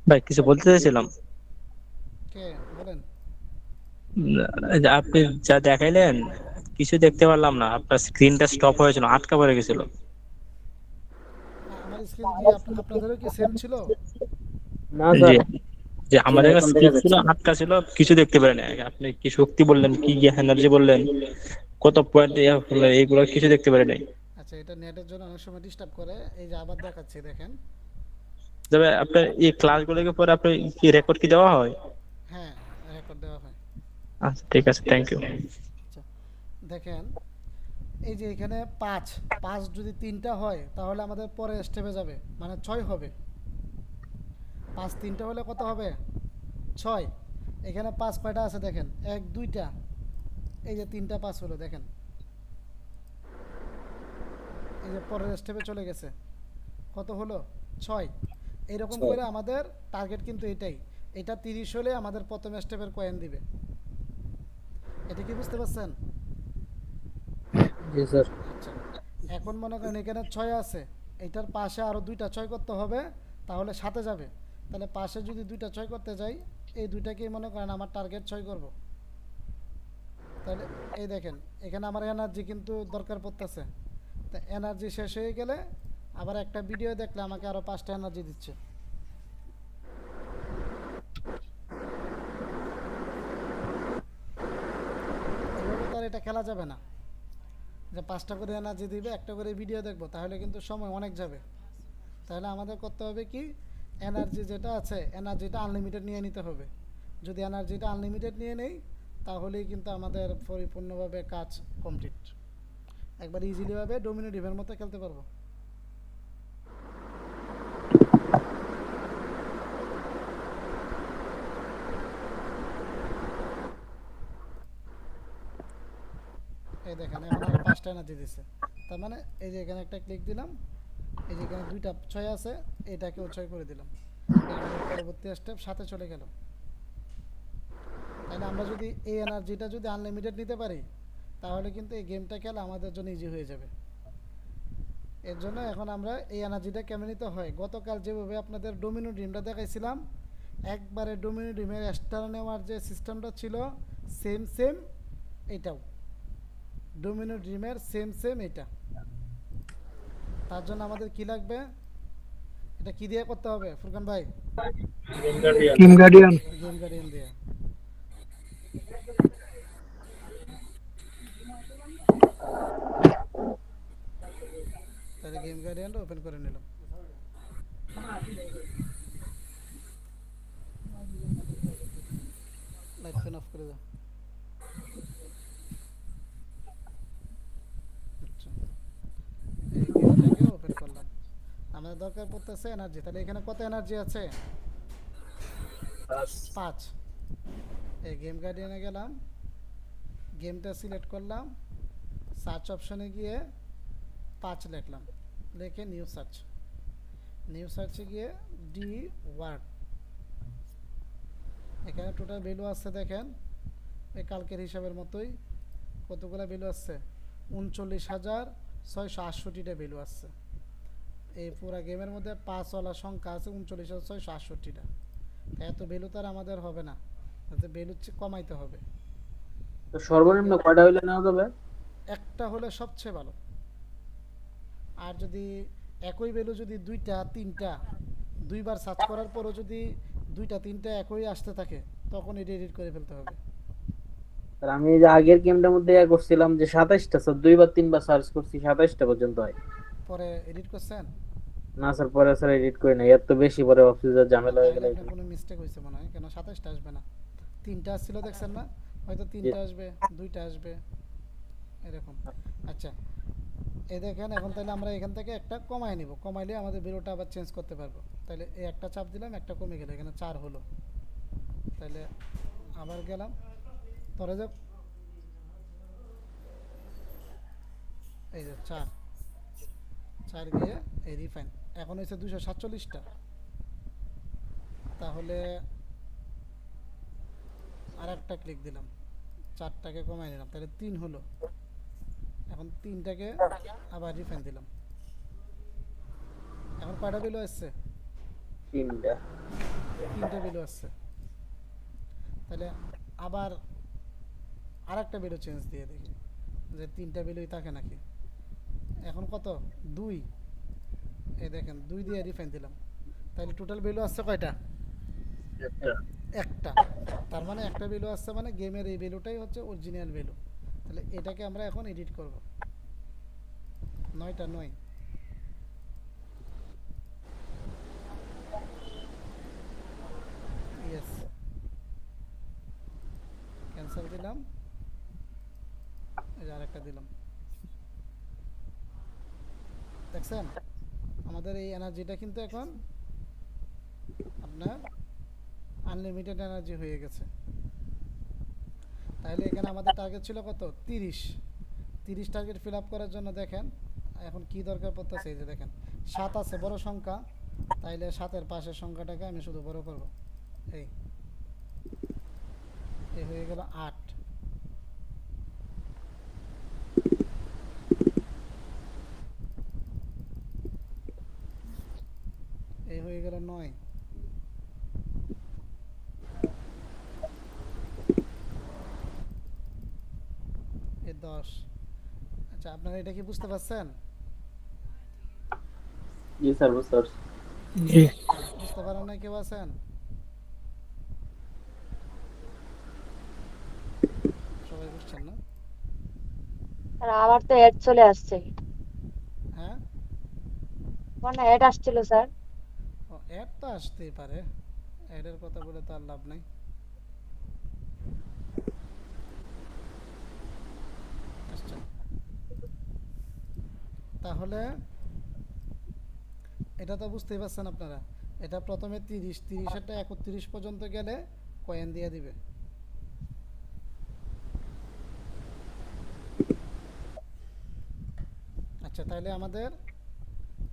ভাই কিছু বলতে চাইছিলাম। কে বলেন? আপনি যা দেখাইলেন কিছু দেখতে পারলাম না, আপনার স্ক্রিনটা স্টপ হয়েছিল, আটকা পড়ে গেছিল। আমার স্ক্রিন কি আপনাদেরও কি সেম ছিল? না স্যার, যে আমাদের কাছে স্ক্রিন ছিল আটকা ছিল, কিছু দেখতে পারেন। আপনি কি শক্তি বললেন, কি এনার্জি বললেন, কত পয়েন্ট এইগুলো কিছু দেখতে পারেন নাই। আচ্ছা, এটা নেটের জন্য অনেক সময় ডিস্টার্ব করে। এই যে আবার দেখাচ্ছি দেখেন। তবে আপনার এই ক্লাসগুলোকে পরে আপনি কি রেকর্ড কি দেওয়া হয়? হ্যাঁ, রেকর্ড দেওয়া হয়। আচ্ছা ঠিক আছে, থ্যাংক ইউ। আচ্ছা দেখেন এই যে এখানে 5 যদি 3টা হয় তাহলে আমাদের পরে স্টেপে যাবে, মানে 6 হবে। 5 3টা হলে কত হবে? 6। এখানে 5 কয়টা আছে দেখেন, 1 2টা, এই যে 3টা 5 হলো দেখেন, এই যে পরের স্টেপে চলে গেছে। কত হলো? 6। এরকম করে আমাদের টার্গেট কিন্তু এটাই। এটা 30 হলে আমাদের প্রথম স্টেপের কয়েন দিবে। এটা কি বুঝতে পারছেন? জি স্যার। আচ্ছা, এখন মনে করেন এখানে 6 আছে, এটার পাশে আরো 2টা 6 করতে হবে, তাহলে 7 যাবে। তাহলে পাশে যদি 2টা 6 করতে যাই, এই দুইটাকেই মনে করেন আমার টার্গেট 6 করব। তাহলে এই দেখেন এখানে আমার এনার্জি কিন্তু দরকার পড়তেছে। তা এনার্জি শেষ হয়ে গেলে আবার একটা ভিডিও দেখলে আমাকে আরো 5টা এনার্জি দিচ্ছে। এভাবে তো আর এটা খেলা যাবে না যে 5টা করে এনার্জি দিবে, একটা করে ভিডিও দেখবো, তাহলে কিন্তু সময় অনেক যাবে। তাহলে আমাদের করতে হবে কি, এনার্জি যেটা আছে এনার্জিটা আনলিমিটেড নিয়ে নিতে হবে। যদি এনার্জিটা আনলিমিটেড নিয়ে নেই তাহলেই কিন্তু আমাদের পরিপূর্ণভাবে কাজ কমপ্লিট। একবার ইজিলিভাবে ডোমিনো ডিভের মতো খেলতে পারবো। এই দেখেন এখন আর 5টা এনার্জি দিচ্ছে, তার মানে এই যে এখানে একটা ক্লিক দিলাম, এই যে এখানে 2টা 6 আছে, এটাকেও 6 করে দিলাম। আমাদের পরবর্তী স্টেপ 7 চলে গেল। তাহলে আমরা যদি এই এনার্জিটা যদি আনলিমিটেড নিতে পারি, তাহলে কিন্তু এই গেমটা খেলা আমাদের জন্য ইজি হয়ে যাবে। এর জন্য এখন আমরা এই এনার্জিটা কেমন নিতে হয়, গতকাল যেভাবে আপনাদের ডোমিনো ড্রিমটা দেখাইছিলাম, একবারে ডোমিনো ড্রিমের স্টার নেওয়ার যে সিস্টেমটা ছিল সেম এটাও ডোমিনো ড্রিমের সেম এটা। তার জন্য আমাদের কি লাগবে, এটা কি দিয়ে করতে হবে ফুরকান ভাই? Team guardian. গেম গার্ডিয়ান দিয়ে। তাহলে গেম গার্ডিয়ানটা ওপেন করে নিলাম। লাইট ফ্যান অফ করে দাও। আচ্ছা, এই গেমটাকে ওপেন করলাম। আমাদের দরকার পড়তেছে এনার্জি। তাহলে এখানে কত এনার্জি আছে? 5। এই গেম গার্ডিয়ানে গেলাম, গেমটা সিলেক্ট করলাম, সার্চ অপশনে গিয়ে 5 লিখলাম, লিখে নিউ সার্চে গিয়ে ডি ওয়ার্ড। এখানে টোটাল ভ্যালু আছে দেখেন, এই কালকের হিসাবের মতোই কতগুলো ভ্যালু আছে, 39,668টা ভ্যালু আছে। এই পুরা গেমের মধ্যে 5ওয়ালা সংখ্যা আছে 39,668টা। এত ভ্যালু তো আর আমাদের হবে না, ভ্যালু কমাইতে হবে। তো সর্বনিম্ন কয়টা হইলে নেওয়া যাবে? একটা হলে সবচেয়ে ভালো। আর যদি একই ভ্যালু যদি 2টা 3টা দুইবার সার্চ করার পরও যদি 2টা 3টা একই আসতে থাকে, তখন এটা এডিট করে ফেলতে হবে। আর আমি এই যে আগের গেমটার মধ্যে করছিলাম যে 27টা, স্যার 2বার 3বার সার্চ করছি 27টা পর্যন্ত হয়। পরে এডিট করছেন? না স্যার, পরে স্যার এডিট করি না, এত বেশি পরে অফিসে ঝামেলা হয়ে গেল। কোনো মিস্টেক হয়েছে মনে হয়, কেন 27টা আসবে না, 3টা ছিল দেখছেন না, হয়তো 3টা আসবে, 2টা আসবে এরকম। আচ্ছা, এই দেখেন এখন তাহলে আমরা এখান থেকে একটা কমায় নিব, কমাইলে আমাদের ভ্যালুটা আবার চেঞ্জ করতে পারবো। তাহলে এই একটা চাপ দিলাম, একটা কমে গেল, এখানে 4 হলো। তাহলে আবার গেলাম, ধরে যাক এই যে 4 গিয়ে এই রিফাইন, এখন হয়েছে 247টা। তাহলে আর একটা ক্লিক দিলাম, 4টাকে কমাই নিলাম, তাহলে 3 হলো। এখন 3টাকে আবার রিফাইন দিলাম, এখন কয়টা ভ্যালু আসছে? 3টা ভ্যালু আসছে। তাহলে আবার আরেকটা ভ্যালু চেঞ্জ দিয়ে দেখি যে 3টা ভ্যালুই থাকে নাকি। এখন কত? 2। এই দেখেন 2 দিয়ে রিফাইন দিলাম, তাহলে টোটাল ভ্যালু আসছে কয়টা? একটা। তার মানে একটা ভ্যালু আসছে, মানে গেমের এই ভ্যালুটাই হচ্ছে অরিজিনাল ভ্যালু। তাহলে এটাকে আমরা এখন এডিট করব। 9টা 9। ইয়েস, ক্যান্সেল দিলাম, এই যে আরেকটা দিলাম। দেখছেন আমাদের এই এনার্জিটা কিন্তু এখন আপনার আনলিমিটেড এনার্জি হয়ে গেছে। তাহলে এখানে আমাদের টার্গেট ছিল কত? 30 টার্গেট ফিল আপ করার জন্য দেখেন এখন কি দরকার পড়তেছে। এই যে দেখেন 7 আছে বড় সংখ্যা, তাইলে 7-এর পাশের সংখ্যাটাকে আমি শুধু বড় করব। এই হয়ে গেল 8। এই হয়ে গেল 9। এই 10। আচ্ছা, আপনারা এটা কি বুঝতে পারছেন? জি স্যার, বুঝতে পারছি। জি। বুঝতে পারেন না কেউ আছেন? সবাই বুঝছেন না? আর আমার তো অ্যাড চলে আসছে। হ্যাঁ, মানে অ্যাড আসছিল স্যার। ও অ্যাড তো আসতেই পারে, অ্যাডের কথা বলে তো আর লাভ নাই। আচ্ছা, তাহলে এটা তো বুঝতেই পারছেন আপনারা। এটা প্রথমে 30-30-এরটা 31 পর্যন্ত গেলে কয়েন দিয়ে দিবে। আচ্ছা, তাহলে আমাদের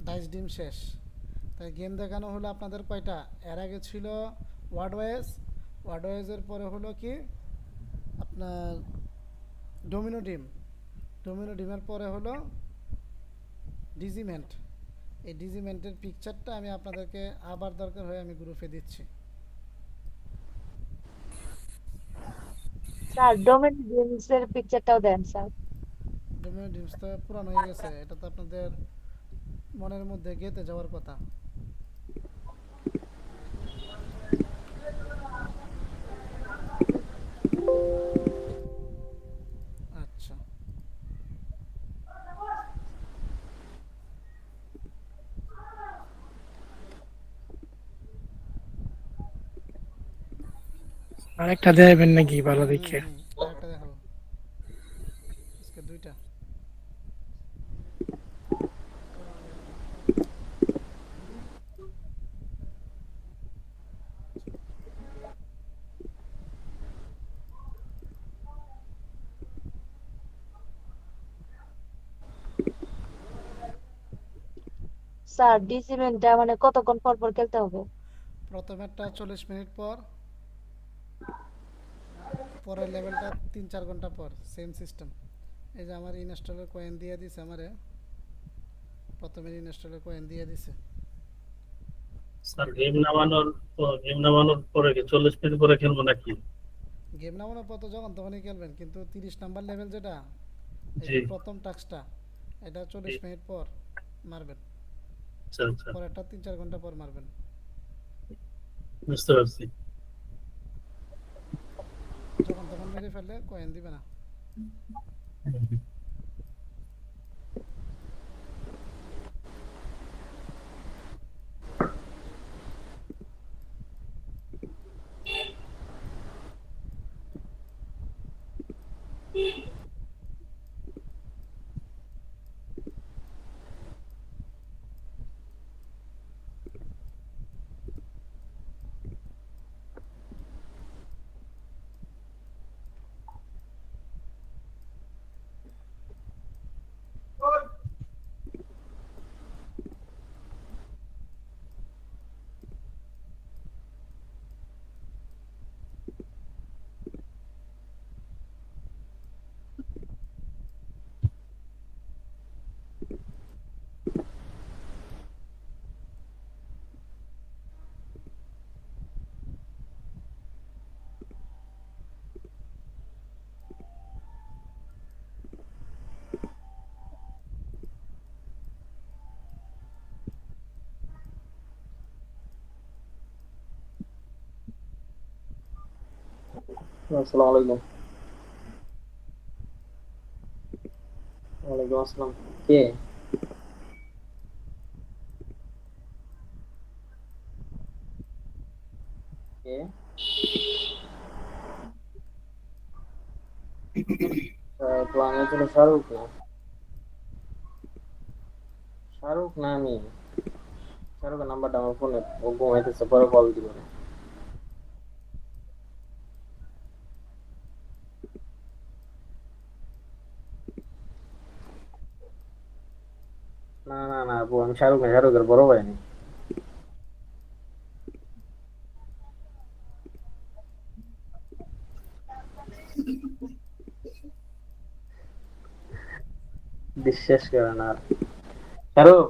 ডাইস ডিম শেষ। তাই গেম দেখানো হলো আপনাদের কয়টা? এর আগে ছিল ওয়ার্ডওয়েজ, ওয়ার্ডওয়েজের পরে হলো কি আপনার ডোমিনো ডিম, ডোমিনো ডিমের পরে হলো ডিজিমেন্ট। এই ডিজিমেন্টের পিকচারটা আমি আপনাদেরকে আবার দরকার হয় আমি গ্রুপে দিচ্ছি। স্যার ডোমেন গেমসের পিকচারটাও দেন স্যার। ডোমিনো ডিমস তো পুরানো হয়ে গেছে, এটা তো আপনাদের মনের মধ্যে গেঁথে যাওয়ার কথা। আচ্ছা আরেকটা দেবেন নাকি ভালো দেখে? আরেকটা দেখাবো, আজকে দুইটা। স্যার ডিসিমেন্টটা মানে কতক্ষণ পর পর খেলতে হবে? প্রথমেরটা 40 মিনিট পর, পরের লেভেলটা 3-4 ঘন্টা পর, সেম সিস্টেম। এই যে আমার ইনস্টলের কয়েন দিয়ে দিছে, আমারে প্রথমে ইনস্টলের কয়েন দিয়ে দিছে। স্যার গেম নামানোর পরে কি 40 মিনিট পরে খেলবো নাকি? গেম নামানোর পর তো যখন তখনই খেলবেন, কিন্তু 30 নাম্বার লেভেল যেটা, এই জি। যে প্রথম টাস্কটা, এটা 40 মিনিট পর মারবেন, আচ্ছা আচ্ছা, পরেরটা 3-4 ঘন্টা পর মারবেন। বুঝতে পারছি। যখন তখন মেরে ফেললে কয়েন দিবে না। আসসালামু আলাইকুম। ওয়ালাইকুম আসসালাম। কে? কে? প্ল্যানে ছিল শাহরুখ। শাহরুখ না আমি। শাহরুখের নাম্বারটা আমার ফোনে, ও ঘুমাইতেছে, পরে কল দিব। না না না আপু, আমি শাহরুখ না, শাহরুখের বড় ভাই আমি। বিশ্বাস করে না শাহরুখ।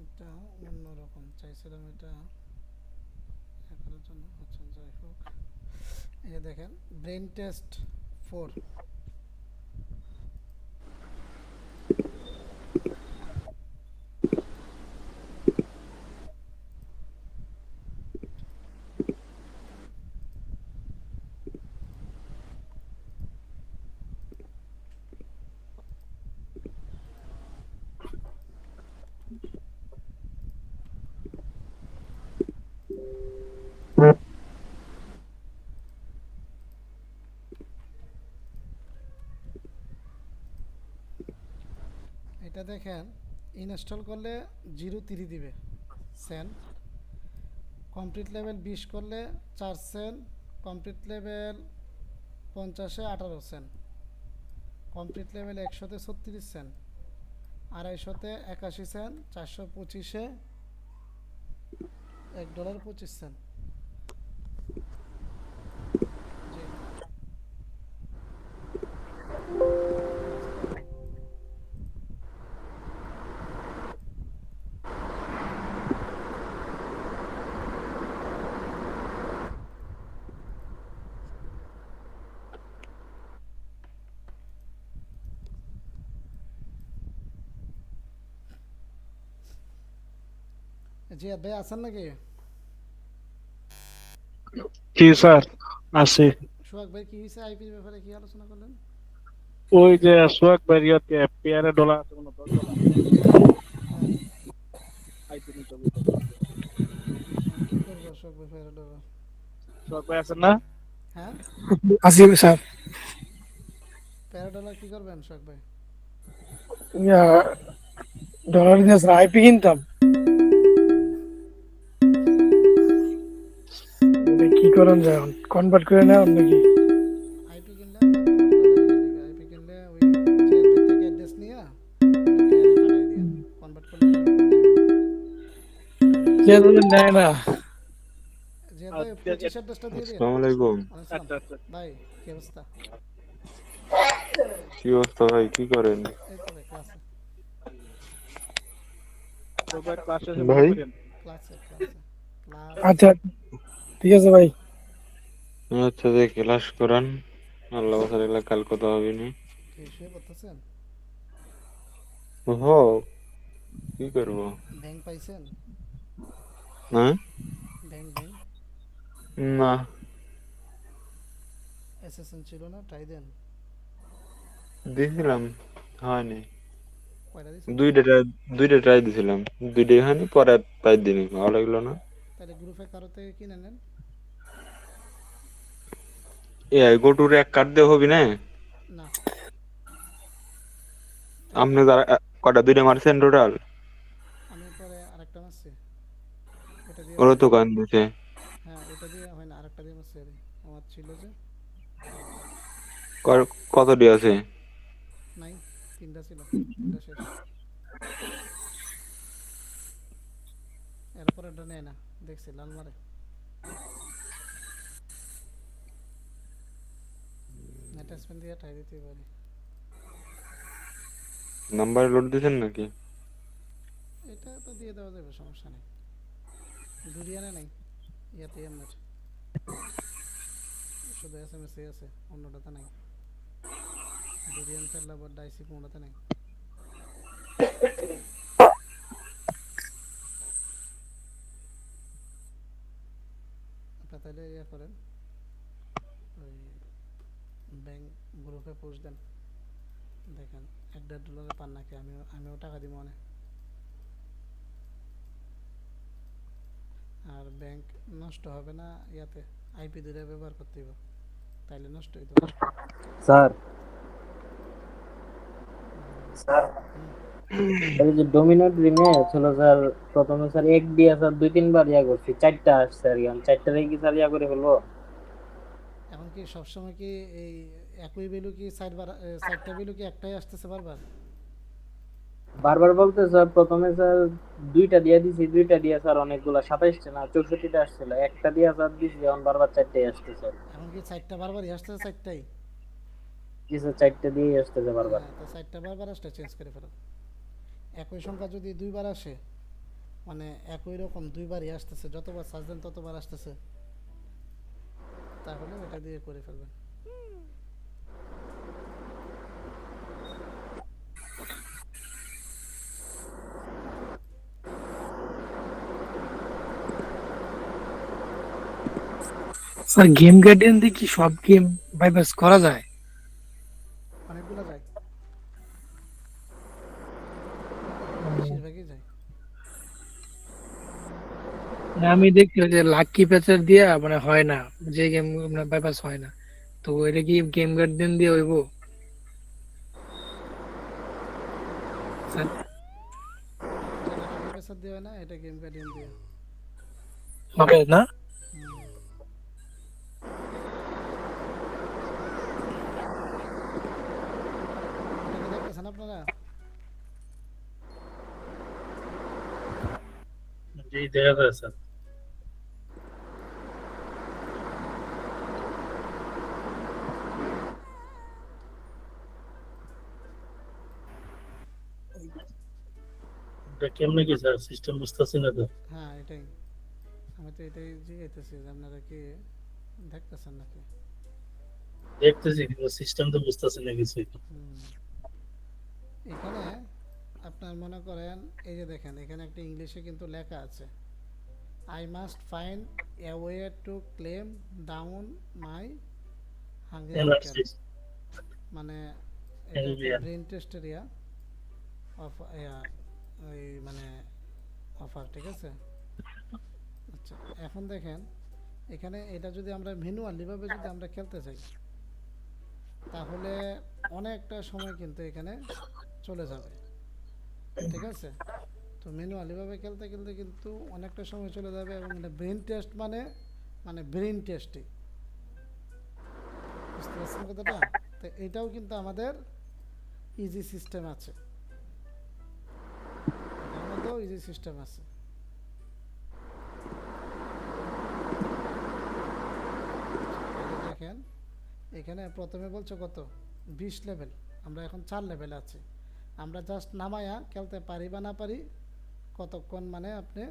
এটা অন্যরকম চাইছিলাম, এটা এখনের জন্য। আচ্ছা যাই হোক, এই যে দেখেন ব্রেন টেস্ট 4, দেখেন ইনস্টল করলে 0.3 দিবে সেন্ট, কমপ্লিট লেভেল 20 করলে 4 সেন্ট, কমপ্লিট লেভেল 50-এ 18 সেন্ট, কমপ্লিট লেভেল 100-তে 36 সেন্ট, 250-তে 81 সেন্ট, 425-এ $1.25। জি জিয়াদ ভাই আছেন নাকি? জি স্যার আছে। সোহাগ ভাই কি হয়েছে? আইপির ব্যাপারে কি আলোচনা করলেন? ওই যে সোহাগ ভাই ইয়েতে পেয়ারে ডলার আছে কোনো $10 আইপি নিতে হবে। কি করবো সোহাগ ভাই ফেরত দেবো? সোহাগ ভাই আছেন না? হ্যাঁ আসি স্যার। $13 কি করবেন সোহাগ ভাই? ডলার দিয়ে স্যার আইপি কিনতাম। কি করেন যায় কনভার্ট করে নেওয়ার নাকি? আইপি কিনলে আইপি কিনলে ওই যে থেকে অ্যাড্রেস নিয়ে পাঠাই দিন, কনভার্ট করলে কে বলেন নেয় না। যে ভাই 25 অ্যাড্রেসটা দিয়ে দিন। আসসালামু আলাইকুম। আচ্ছা ভাই কি অবস্থা? কি অবস্থা ভাই, কি করেন? এই তো ভাই ক্লাসে। সোহাগ ভাই ক্লাসে ভাই ক্লাস আচ্ছা ঠিক আছে ভাই। আচ্ছা যে ক্লাস করান, আল্লাহ বাসারিল্লাহ কাল কথা হবে নি। কি শুয়ে করতেছেন? হো কি করব? ব্যাংক পাইছেন? হ্যাঁ ব্যাংক না এসএসএন ছিল না, ট্রাই দেন। দিছিলাম হয়নি, কয়টা দিছেন? দুইটা ট্রাই দিছিলাম, দুইটাই হয়নি, পরে পাই দিনি, ভালো লাগলো না। তাহলে গ্রুপে কারো থেকে কিনে নেন। গোটুর এক কার্ড দিয়ে হবি না? না আপনি যারা কটা দুইটা মারছেন টোটাল? আমি পরে আরেকটা মারছি, এটা দিয়ে ওরা তো কান দিছে। হ্যাঁ এটা দিয়ে হয় না, আরেকটা দিয়ে মারছি। আমার ছিল যে কত ডি আছে? নাই, 3টা ছিল, 3টা শেষ। এরপর এটা নেয় না, দেখছি লাল মারে। অ্যাটাচমেন্ট দিয়ে ট্রাই দিতে পারি। নাম্বার লোড দিছেন নাকি? এটা তো দিয়ে দেওয়া যাবে, সমস্যা নেই। দুরিয়ানে নাই, ইয়াতে এমএর শুধু এসএমএস আছে, অন্যটাতে নাই। দুরিয়ান চাল্লা বা ডাইসি কোনটাতে নাই। আপনার তাহলে ইয়ে করেন, ওই ব্যাংক গ্রুপে পোস্ট দেন, দেখেন $1.5 পান নাকি। আমিও টাকা দিব অনেক। আর ব্যাংক নষ্ট হবে না, ইয়াতে আইপি ধরে ব্যবহার করতে হবে, তাইলে নষ্ট হইতো না। স্যার এই যে ডোমিনো ড্রিমে ছিল স্যার, প্রথমে স্যার এক দিয়ে স্যার 2-3 বার ইয়া করছি, 4টা আসছে আর কি। 4টারে কি স্যার ইয়া করে ফেলবো? এখন কি সবসময় কি এই একই ভ্যালু কি সাইডটা ভ্যালু কি একটাই আসতেছে বারবার? বারবার বলতে স্যার প্রথমে স্যার 2টা দিয়ে দিছি, 2টা দিয়ে স্যার অনেকগুলা 27টা না 64টা আসছিল, একটা দিয়ে স্যার দিছি, এখন বারবার 4টাই আসতেছে। এখন কি সাইডটা বারবারই আসতেছে? সাইডটাই জি স্যার 4টা দিয়ে আসতেছে বারবার। তো সাইডটা বারবার আসলে চেঞ্জ করে ফেলো। একই সংখ্যা যদি 2বার আসে, মানে একই রকম 2বারই আসতেছে, যতবার সার্চ দেন ততবার আসতেছে, তাহলে এটা দিয়ে করে ফেলবেন। স্যার গেম গার্ডিয়ান দিয়ে কি সব গেম বাইপাস করা যায়? অনেকগুলো যায়, বেশিরভাগই যায়। আমি দেখছি যে লাকি প্যাচার দিয়া মানে হয় না, যে গেম বাইপাস হয় না, তো এটা কি গেম গার্ডিয়ান দিয়ে হইব স্যার? হয় না, এটা গেম গার্ডিয়ান দিয়ে হবে না? এটা কি দেখতেছেন আপনারা? জি দেখা যায় স্যার। এটা কেমনে কি স্যার সিস্টেম বুঝতেছি না তো। হ্যাঁ এটাই, আমি তো এটাই জিজ্ঞাসতেছি যে আপনারা কি দেখতেছেন নাকি। দেখতেছি কিন্তু সিস্টেম তো বুঝতেছি না কিছু। এখানে আপনার মনে করেন এই যে দেখেন এখানে একটা ইংলিশে কিন্তু লেখা আছে, I must find a way to claim down my Hungary, মানে এটা একটা ব্রেন টেস্ট এরিয়া অফ ওই মানে অফার, ঠিক আছে। আচ্ছা এখন দেখেন এখানে এটা যদি আমরা ম্যানুয়ালিভাবে যদি আমরা খেলতে চাই তাহলে অনেকটা সময় কিন্তু এখানে চলে যাবে, ঠিক আছে। তো ম্যানুয়ালিভাবে খেলতে খেলতে কিন্তু অনেকটা সময় চলে যাবে এবং এটা ব্রেন টেস্ট মানে মানে ব্রেন টেস্টই, বুঝতে পারছেন কথাটা। তো এটাও কিন্তু আমাদের ইজি সিস্টেম আছে, এটার মধ্যেও ইজি সিস্টেম আছে। দেখেন এখানে প্রথমে বলছে কত 20 লেভেল, আমরা এখন 4 লেভেলে আছি। আমরা জাস্ট নামায়া খেলতে পারি বা না পারি কতক্ষণ মানে আপনি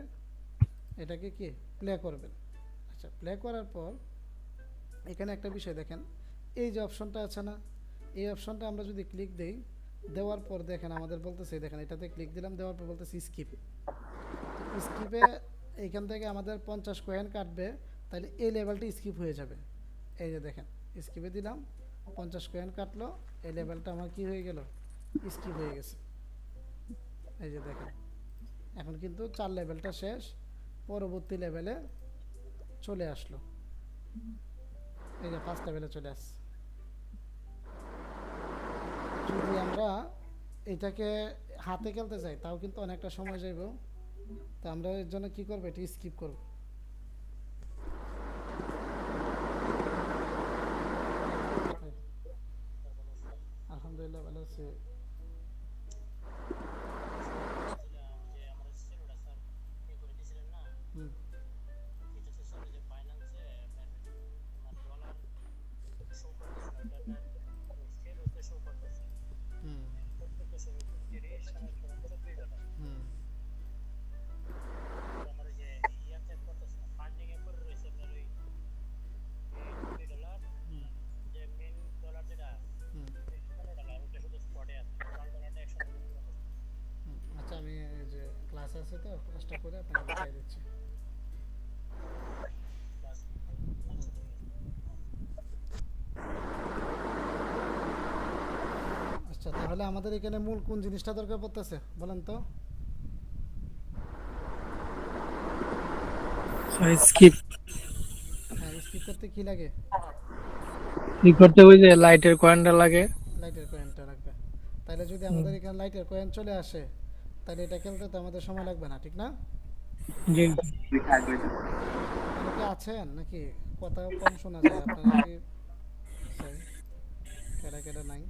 এটাকে কি প্লে করবেন। আচ্ছা প্লে করার পর এখানে একটা বিষয় দেখেন, এই যে অপশনটা আছে না, এই অপশনটা আমরা যদি ক্লিক দেই, দেওয়ার পর দেখেন আমাদের বলতেছে, দেখেন এটাতে ক্লিক দিলাম, দেওয়ার পর বলতেছে স্কিপ। স্কিপে এইখান থেকে আমাদের 50 কয়েন কাটবে, তাহলে এই লেভেলটা স্কিপ হয়ে যাবে। এই যে দেখেন স্কিপে দিলাম, 50 কয়েন কাটলো, এই লেভেলটা আমার কি হয়ে গেল, স্কিপ হয়ে গেছে। এই যে দেখেন এখন কিন্তু 4 লেভেলটা শেষ, পরবর্তী লেভেলে চলে আসলো, এই যে 5 লেভেলে চলে আসছে। যদি আমরা এটাকে হাতে খেলতে চাই তাও কিন্তু অনেকটা সময় যাইব, তো আমরা এর জন্য কি করব, এটা স্কিপ করব। আলহামদুলিল্লাহ ভালো আছি। আচ্ছা আমি এই যে ক্লাস আছে তো ক্লাসটা করে আপনাকে দেখাই দিচ্ছি। আচ্ছা তাহলে আমাদের এখানে মূল কোন জিনিসটা দরকার পড়তেছে বলেন তো? স্কিপ। হ্যাঁ স্কিপ করতে কি লাগে? স্কিপ করতে ওই যে লাইটের কয়েনটা লাগে, লাইটের কয়েনটা লাগবে। তাহলে যদি আমাদের এখানে লাইটের কয়েন চলে আসে তাহলে এটা খেলতে তো আমাদের সময় লাগবে না, ঠিক না? জি। অনেকে আছেন নাকি কথা কম শোনা যায়, আপনারা কি কেডা কেডা নাই?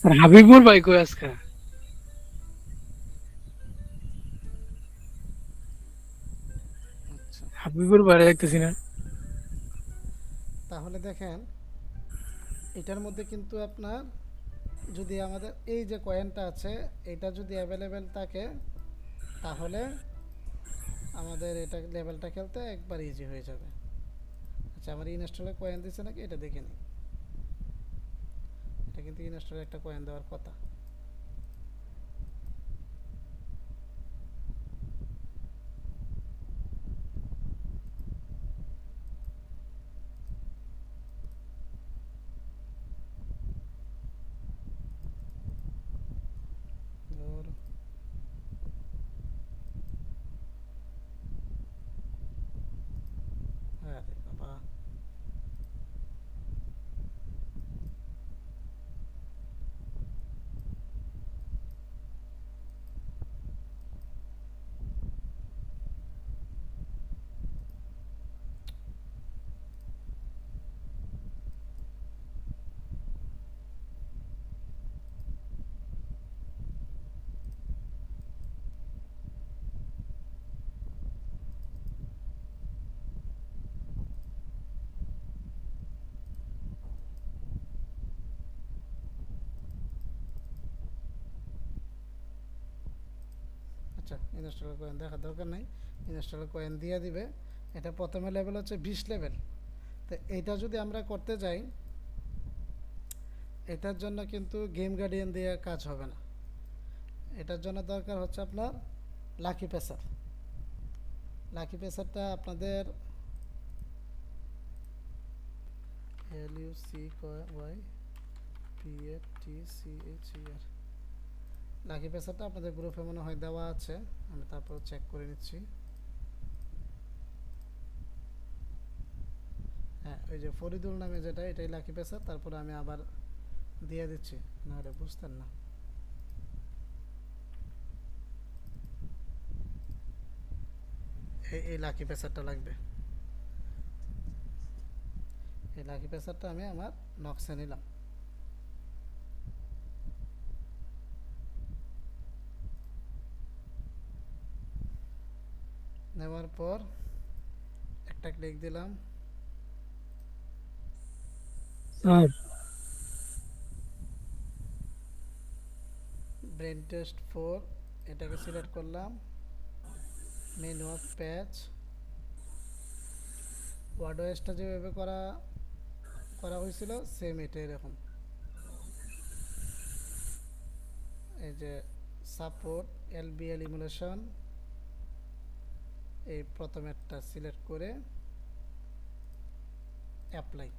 স্যার হাবিবুর ভাই কই আজকে? হাবিবুর ভাই দেখতেছি না। তাহলে দেখেন এটার মধ্যে কিন্তু আপনার যদি আমাদের এই যে কয়েনটা আছে এটা যদি অ্যাভেলেবেল থাকে তাহলে আমাদের এটা লেভেলটা খেলতে একবার ইজি হয়ে যাবে। আচ্ছা আমার ইনস্টলে কয়েন দিছে নাকি এটা দেখে নিই। এটা কিন্তু ইনস্টলে একটা কয়েন দেওয়ার কথা। আরে বাবা আচ্ছা ইনস্টল কয়েন দেখার দরকার নেই, ইনস্টল কয়েন দিয়ে দিবে। এটা প্রথমে লেভেল হচ্ছে 20 লেভেল। তো এইটা যদি আমরা করতে যাই, এটার জন্য কিন্তু গেম গার্ডিয়ান দিয়ে কাজ হবে না। এটার জন্য দরকার হচ্ছে আপনার লাকি পেসার। লাকি পেসারটা আপনাদের LUCYPATCHER লাকি পেসারটা আপনাদের গ্রুপে মনে হয় দেওয়া আছে, আমি তারপর চেক করে নিচ্ছি। হ্যাঁ ওই যে ফরিদুল নামে যেটা, এটাই লাকি পেসার। তারপরে আমি আবার দিয়ে দিচ্ছি, নাহলে বুঝতেন না। এই লাকি পেসারটা লাগবে। এই লাকি পেসারটা আমি আমার নকশে নিলাম। নেওয়ার পর একটা ক্লিক দিলাম। ব্রেন টেস্ট 4 এটাকে সিলেক্ট করলাম। মেনু অফ প্যাচ, ওয়ার্ডওয়েসটা যেভাবে করা হয়েছিল সেম এটা এরকম। এই যে সাপোর্ট LBL ইমুলেশন, এই প্রথমেরটা সিলেক্ট করে অ্যাপ্লাই।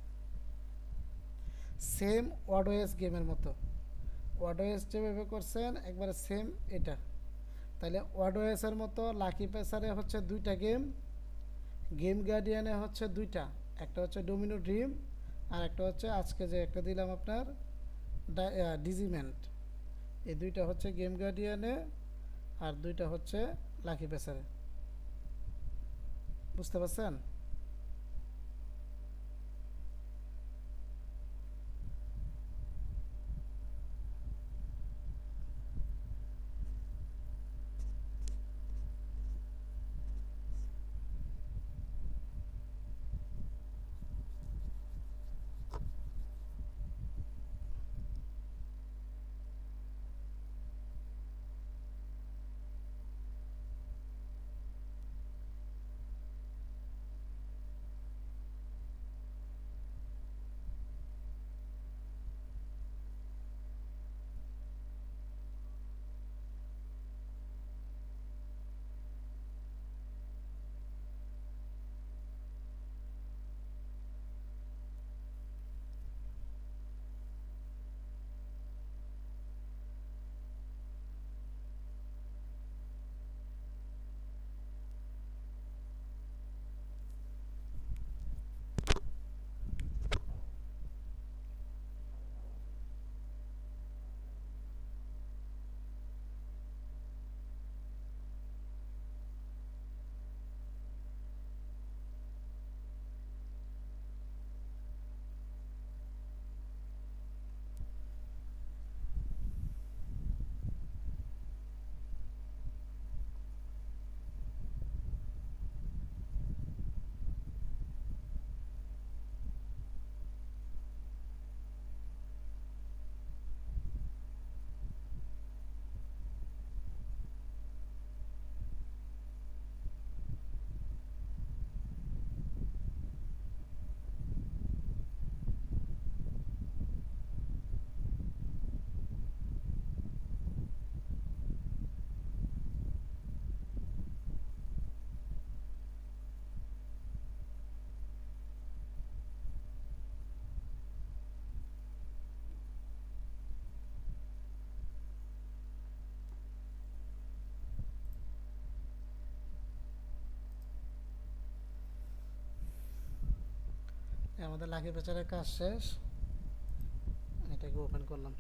সেম ওয়ার্ডওয়েস গেমের মতো, ওয়ার্ডওয়েস যেভাবে করছেন একবারে সেম এটা। তাহলে ওয়ার্ডওয়েসের মতো লাকি পেসারে হচ্ছে 2টা গেম, গেম গার্ডিয়ানে হচ্ছে 2টা, একটা হচ্ছে ডোমিনো ড্রিম আর একটা হচ্ছে আজকে যে একটা দিলাম আপনার ডিজিমেন্ট। এই 2টা হচ্ছে গেম গার্ডিয়ানে আর 2টা হচ্ছে লাকি পেসারে। বুঝতে পারছেন? আমাদের লাকি পেচারের কাজ শেষ, এটাকে ওপেন করলাম।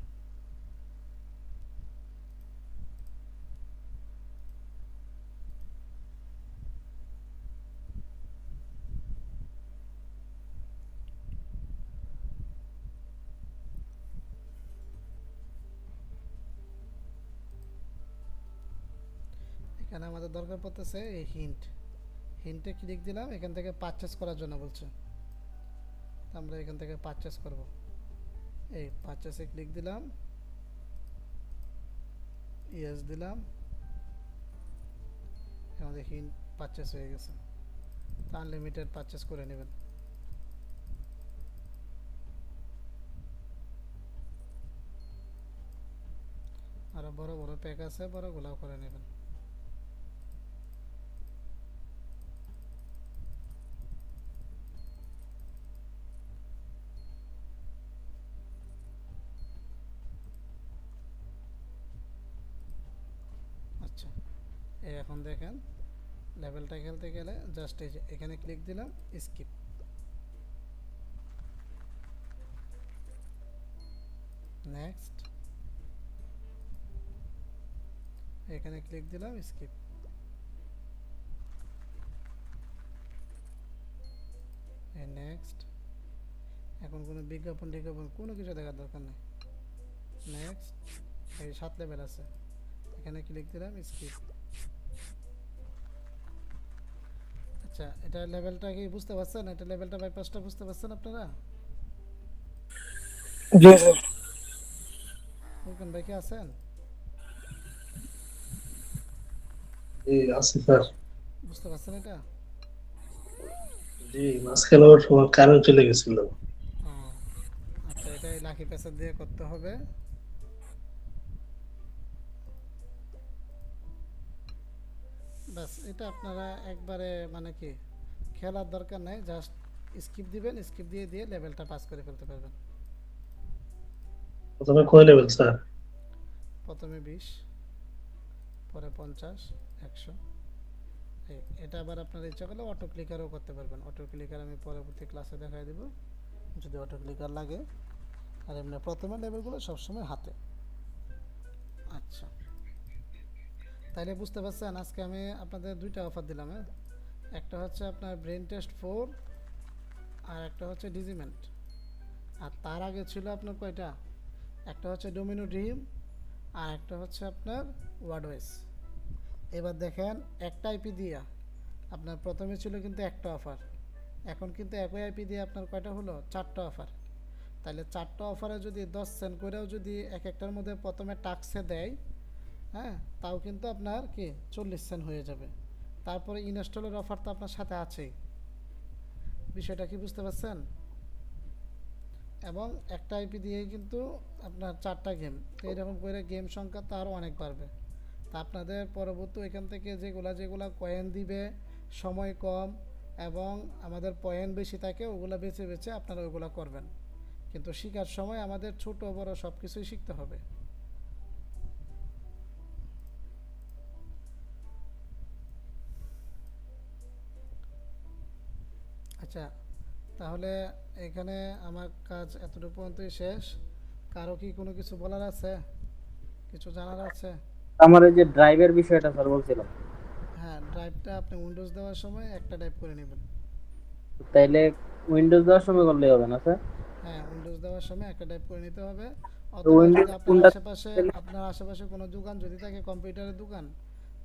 এখানে আমাদের দরকার পড়তেছে এই হিন্টে ক্লিক দিলাম, এখান থেকে পারচেস করার জন্য বলছে। আমরা এখান থেকে পারচেস করব। এই পারচেসে ক্লিক দিলাম, ইয়েস দিলাম, আমাদের হিন্ট পারচেস হয়ে গেছে, আনলিমিটেড পারচেস করে নেবেন। আরো বড় বড় প্যাক আছে, বড়গুলাও করে নেবেন। আচ্ছা, এই এখন দেখেন লেভেলটা খেলতে গেলে জাস্ট এই যে এখানে ক্লিক দিলাম, স্কিপ। নেক্সট, এখানে ক্লিক দিলাম, স্কিপ। নেক্সট, এখন কোনো বিজ্ঞাপন কোনো কিছু দেখার দরকার নেই। নেক্সট, এই 7 লেভেল আছে, এখানে ক্লিক দিলাম, স্কিপ। আচ্ছা, এটা লেভেলটা কি বুঝতে পারছেন? এটা লেভেলটা বাইপাসটা বুঝতে পারছেন আপনারা? জি স্যার। ফুরকান ভাই কি আছেন? জি আছি স্যার। বুঝতে পারছেন এটা? জি, মাছ খেলার সময় কারেন্ট চলে গেছিল। আচ্ছা, এটা লাকি প্যাসেজ দিয়ে করতে হবে। বাস, এটা আপনারা একবারে মানে কি খেলার দরকার নাই, জাস্ট স্কিপ দিবেন, স্কিপ দিয়ে দিয়ে লেভেলটা পাস করে ফেলতে পারবেন। প্রথমে কয় লেভেল স্যার? প্রথমে 20, পরে 50, 100। এটা আবার আপনার ইচ্ছা করলে অটো ক্লিকারও করতে পারবেন। অটো ক্লিকার আমি পরবর্তী ক্লাসে দেখাই দিব যদি অটো ক্লিকার লাগে। আর এমনি প্রথমে লেভেলগুলো সবসময় হাতে। আচ্ছা, তাইলে বুঝতে পারছেন আজকে আমি আপনাদের 2টা অফার দিলাম। হ্যাঁ, একটা হচ্ছে আপনার ব্রেন টেস্ট 4 আর একটা হচ্ছে ডিজিমেন্ট। আর তার আগে ছিল আপনার কয়টা? একটা হচ্ছে ডোমিনো ড্রিম আর একটা হচ্ছে আপনার ওয়ার্ডওয়েস। এবার দেখেন একটা আইপি দিয়া আপনার প্রথমে ছিল কিন্তু একটা অফার, এখন কিন্তু একই আইপি দিয়ে আপনার কয়টা হলো? 4টা অফার। তাহলে 4টা অফারে যদি 10 সেন্ট করেও যদি এক একটার মধ্যে প্রথমে টাক্সে দেয়, হ্যাঁ, তাও কিন্তু আপনার কি 40 সেন্ট হয়ে যাবে। তারপরে ইনস্টলের অফার তো আপনার সাথে আছেই। বিষয়টা কি বুঝতে পারছেন? এবং একটা আইপি দিয়েই কিন্তু আপনার 4টা গেম, তো এরকম করে গেম সংখ্যা তো আরও অনেক বাড়বে। তা আপনাদের পরবর্তী এখান থেকে যেগুলা কয়েন দিবে, সময় কম এবং আমাদের পয়েন্ট বেশি থাকে, ওগুলা বেছে বেছে আপনারা ওগুলা করবেন। কিন্তু শেখার সময় আমাদের ছোট বড় সব কিছুই শিখতে হবে। আচ্ছা, তাহলে এখানে আমার কাজ এতটুকু পর্যন্তই শেষ। কারো কি কোনো কিছু বলার আছে, কিছু জানার আছে? আমার এই যে ড্রাইভের বিষয়টা স্যার বলছিলাম। হ্যাঁ, ড্রাইভটা আপনি উইন্ডোজ দেওয়ার সময় একটা ড্রাইভ করে নেবেন। তাইলে উইন্ডোজ দেওয়ার সময় করলে হবে না স্যার? হ্যাঁ, উইন্ডোজ দেওয়ার সময় একটা ড্রাইভ করে নিতে হবে। তো অথবা উইন্ডোজ যদি কোনটা? আপনার আশেপাশে কোনো দোকান যদি থাকে কম্পিউটারের দোকান,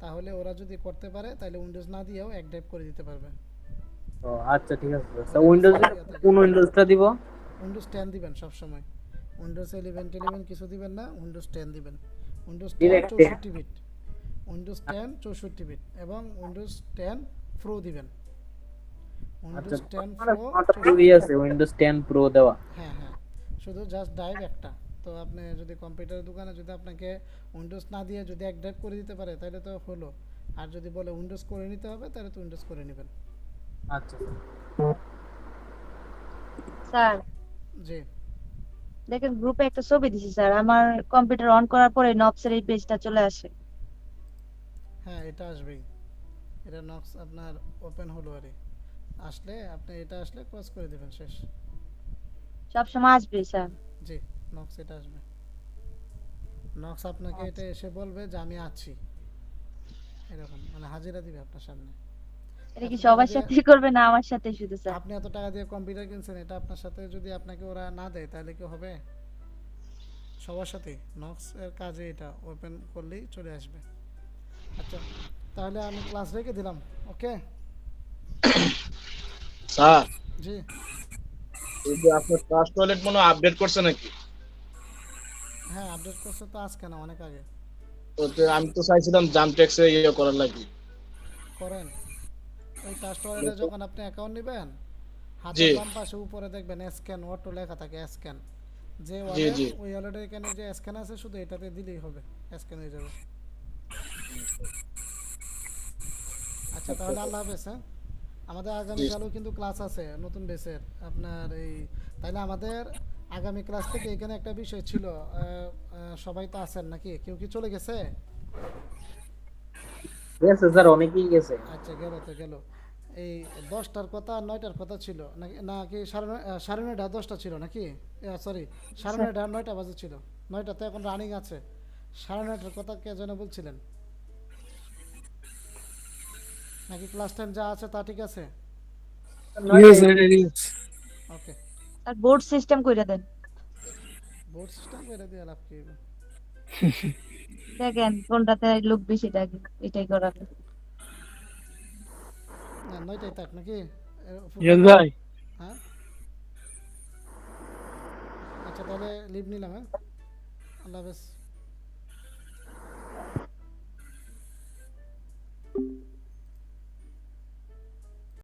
তাহলে ওরা যদি করতে পারে তাহলে উইন্ডোজ না দিয়েও এক ড্রাইভ করে দিতে পারবে। ও আচ্ছা, ঠিক আছে স্যার। উইন্ডোজ কোন উইন্ডোজটা দিব? উইন্ডোজ 10 দিবেন সব সময়। উইন্ডোজ 11 কিছু দিবেন না, উইন্ডোজ 10 দিবেন। Windows 10 direct 64 bit, Windows 10 64 bit এবং উইন্ডোজ 10 প্রো দিবেন। আচ্ছা, উইন্ডোজ 10 আমার প্রো ফোনটা পুরোই আছে উইন্ডোজ 10 প্রো দেওয়া। হ্যাঁ হ্যাঁ, শুধু জাস্ট ড্রাইভ একটা। তো আপনি যদি কম্পিউটারের দোকানে যদি আপনাকে উইন্ডোজ না দিয়ে যদি এক ড্রাইভ করে দিতে পারে তাহলে তো হলো। আর যদি বলে উইন্ডোজ করে নিতে হবে তাহলে তো উইন্ডোজ করে নেবেন। আচ্ছা স্যার, জি, দেখেন গ্রুপে একটা ছবি দিছি স্যার, আমার কম্পিউটার অন করার পরে নবসের এই পেজটা চলে আসে। হ্যাঁ, এটা আসবেই। এটা নক্স আপনার ওপেন হলো আরে আসলে আপনি এটা আসলে ক্লোজ করে দিবেন, শেষ। সব সময় আসবে স্যার? জি, নক্স এটা আসবে। নক্স আপনাকে এটা এসে বলবে যে আমি আছি, এরকম মানে হাজিরা দিবে আপনার সামনে। এটা কি সবার সাথে করবে না আমার সাথে শুধু স্যার? আপনি এত টাকা দিয়ে কম্পিউটার কিনছেন, এটা আপনার সাথে যদি আপনাকে ওরা না দেয় তাহলে কি হবে? সবার সাথে নক্স এর কাজে এটা ওপেন করলেই চলে আসবে। আচ্ছা, তাহলে আমি ক্লাস রেখে দিলাম। ওকে স্যার, জি, এই যে আপনার ক্লাস টয়লেট মনে আপডেট করছে নাকি? হ্যাঁ আপডেট করছে তো আজকে না, অনেক আগে। তো আমি তো চাইছিলাম জাম্প ট্যাক্সে ইয়ে করার লাগি। করেন, ওই টাস্ক ওয়ালেটে যখন আপনি অ্যাকাউন্ট নেবেন, হাতের জি বাম পাশে উপরে দেখবেন স্ক্যান অটো লেখা থাকে, স্ক্যান। যে জি ওয়ালেট, জি ওই ওয়ালেটের এখানে যে স্ক্যান আছে শুধু এটাতে দিলেই হবে, স্ক্যান হয়ে যাবে। আচ্ছা তাহলে আল্লাহ হাফেজ। হ্যাঁ, আমাদের জি আগামীকালও কিন্তু ক্লাস আছে নতুন বেসের আপনার এই, তাইলে আমাদের আগামী ক্লাস থেকে এখানে একটা বিষয় ছিল, সবাই তো আছেন নাকি, কেউ কি চলে গেছে? গেছে স্যার, অনেকেই গেছে। আচ্ছা গেল তো গেল। এই 10টার কথা আর 9টার কথা ছিল নাকি, নাকি 9:30 আর 10টা ছিল নাকি? সরি, 9:30 আর 9টা বাজে ছিল। 9টা তো এখন রানিং আছে। 9:30টার কথা কে যেন বলছিলেন? নাকি ক্লাস টাইম যা আছে তা ঠিক আছে? ইয়েস ইয়েস ওকে, আর বোর্ড সিস্টেম কইরা দেন, বোর্ড সিস্টেম করে দিয়ে লাভ কি? দেখেন কোনটাতে লোক বেশি থাকে, এটাই করাবেন। না 9টাই থাক নাকি? ইয়েস ফুরকান ভাই? ভাই হ্যাঁ আচ্ছা তাহলে লিভ নিলাম। হ্যাঁ, আল্লাহ হাফেজ।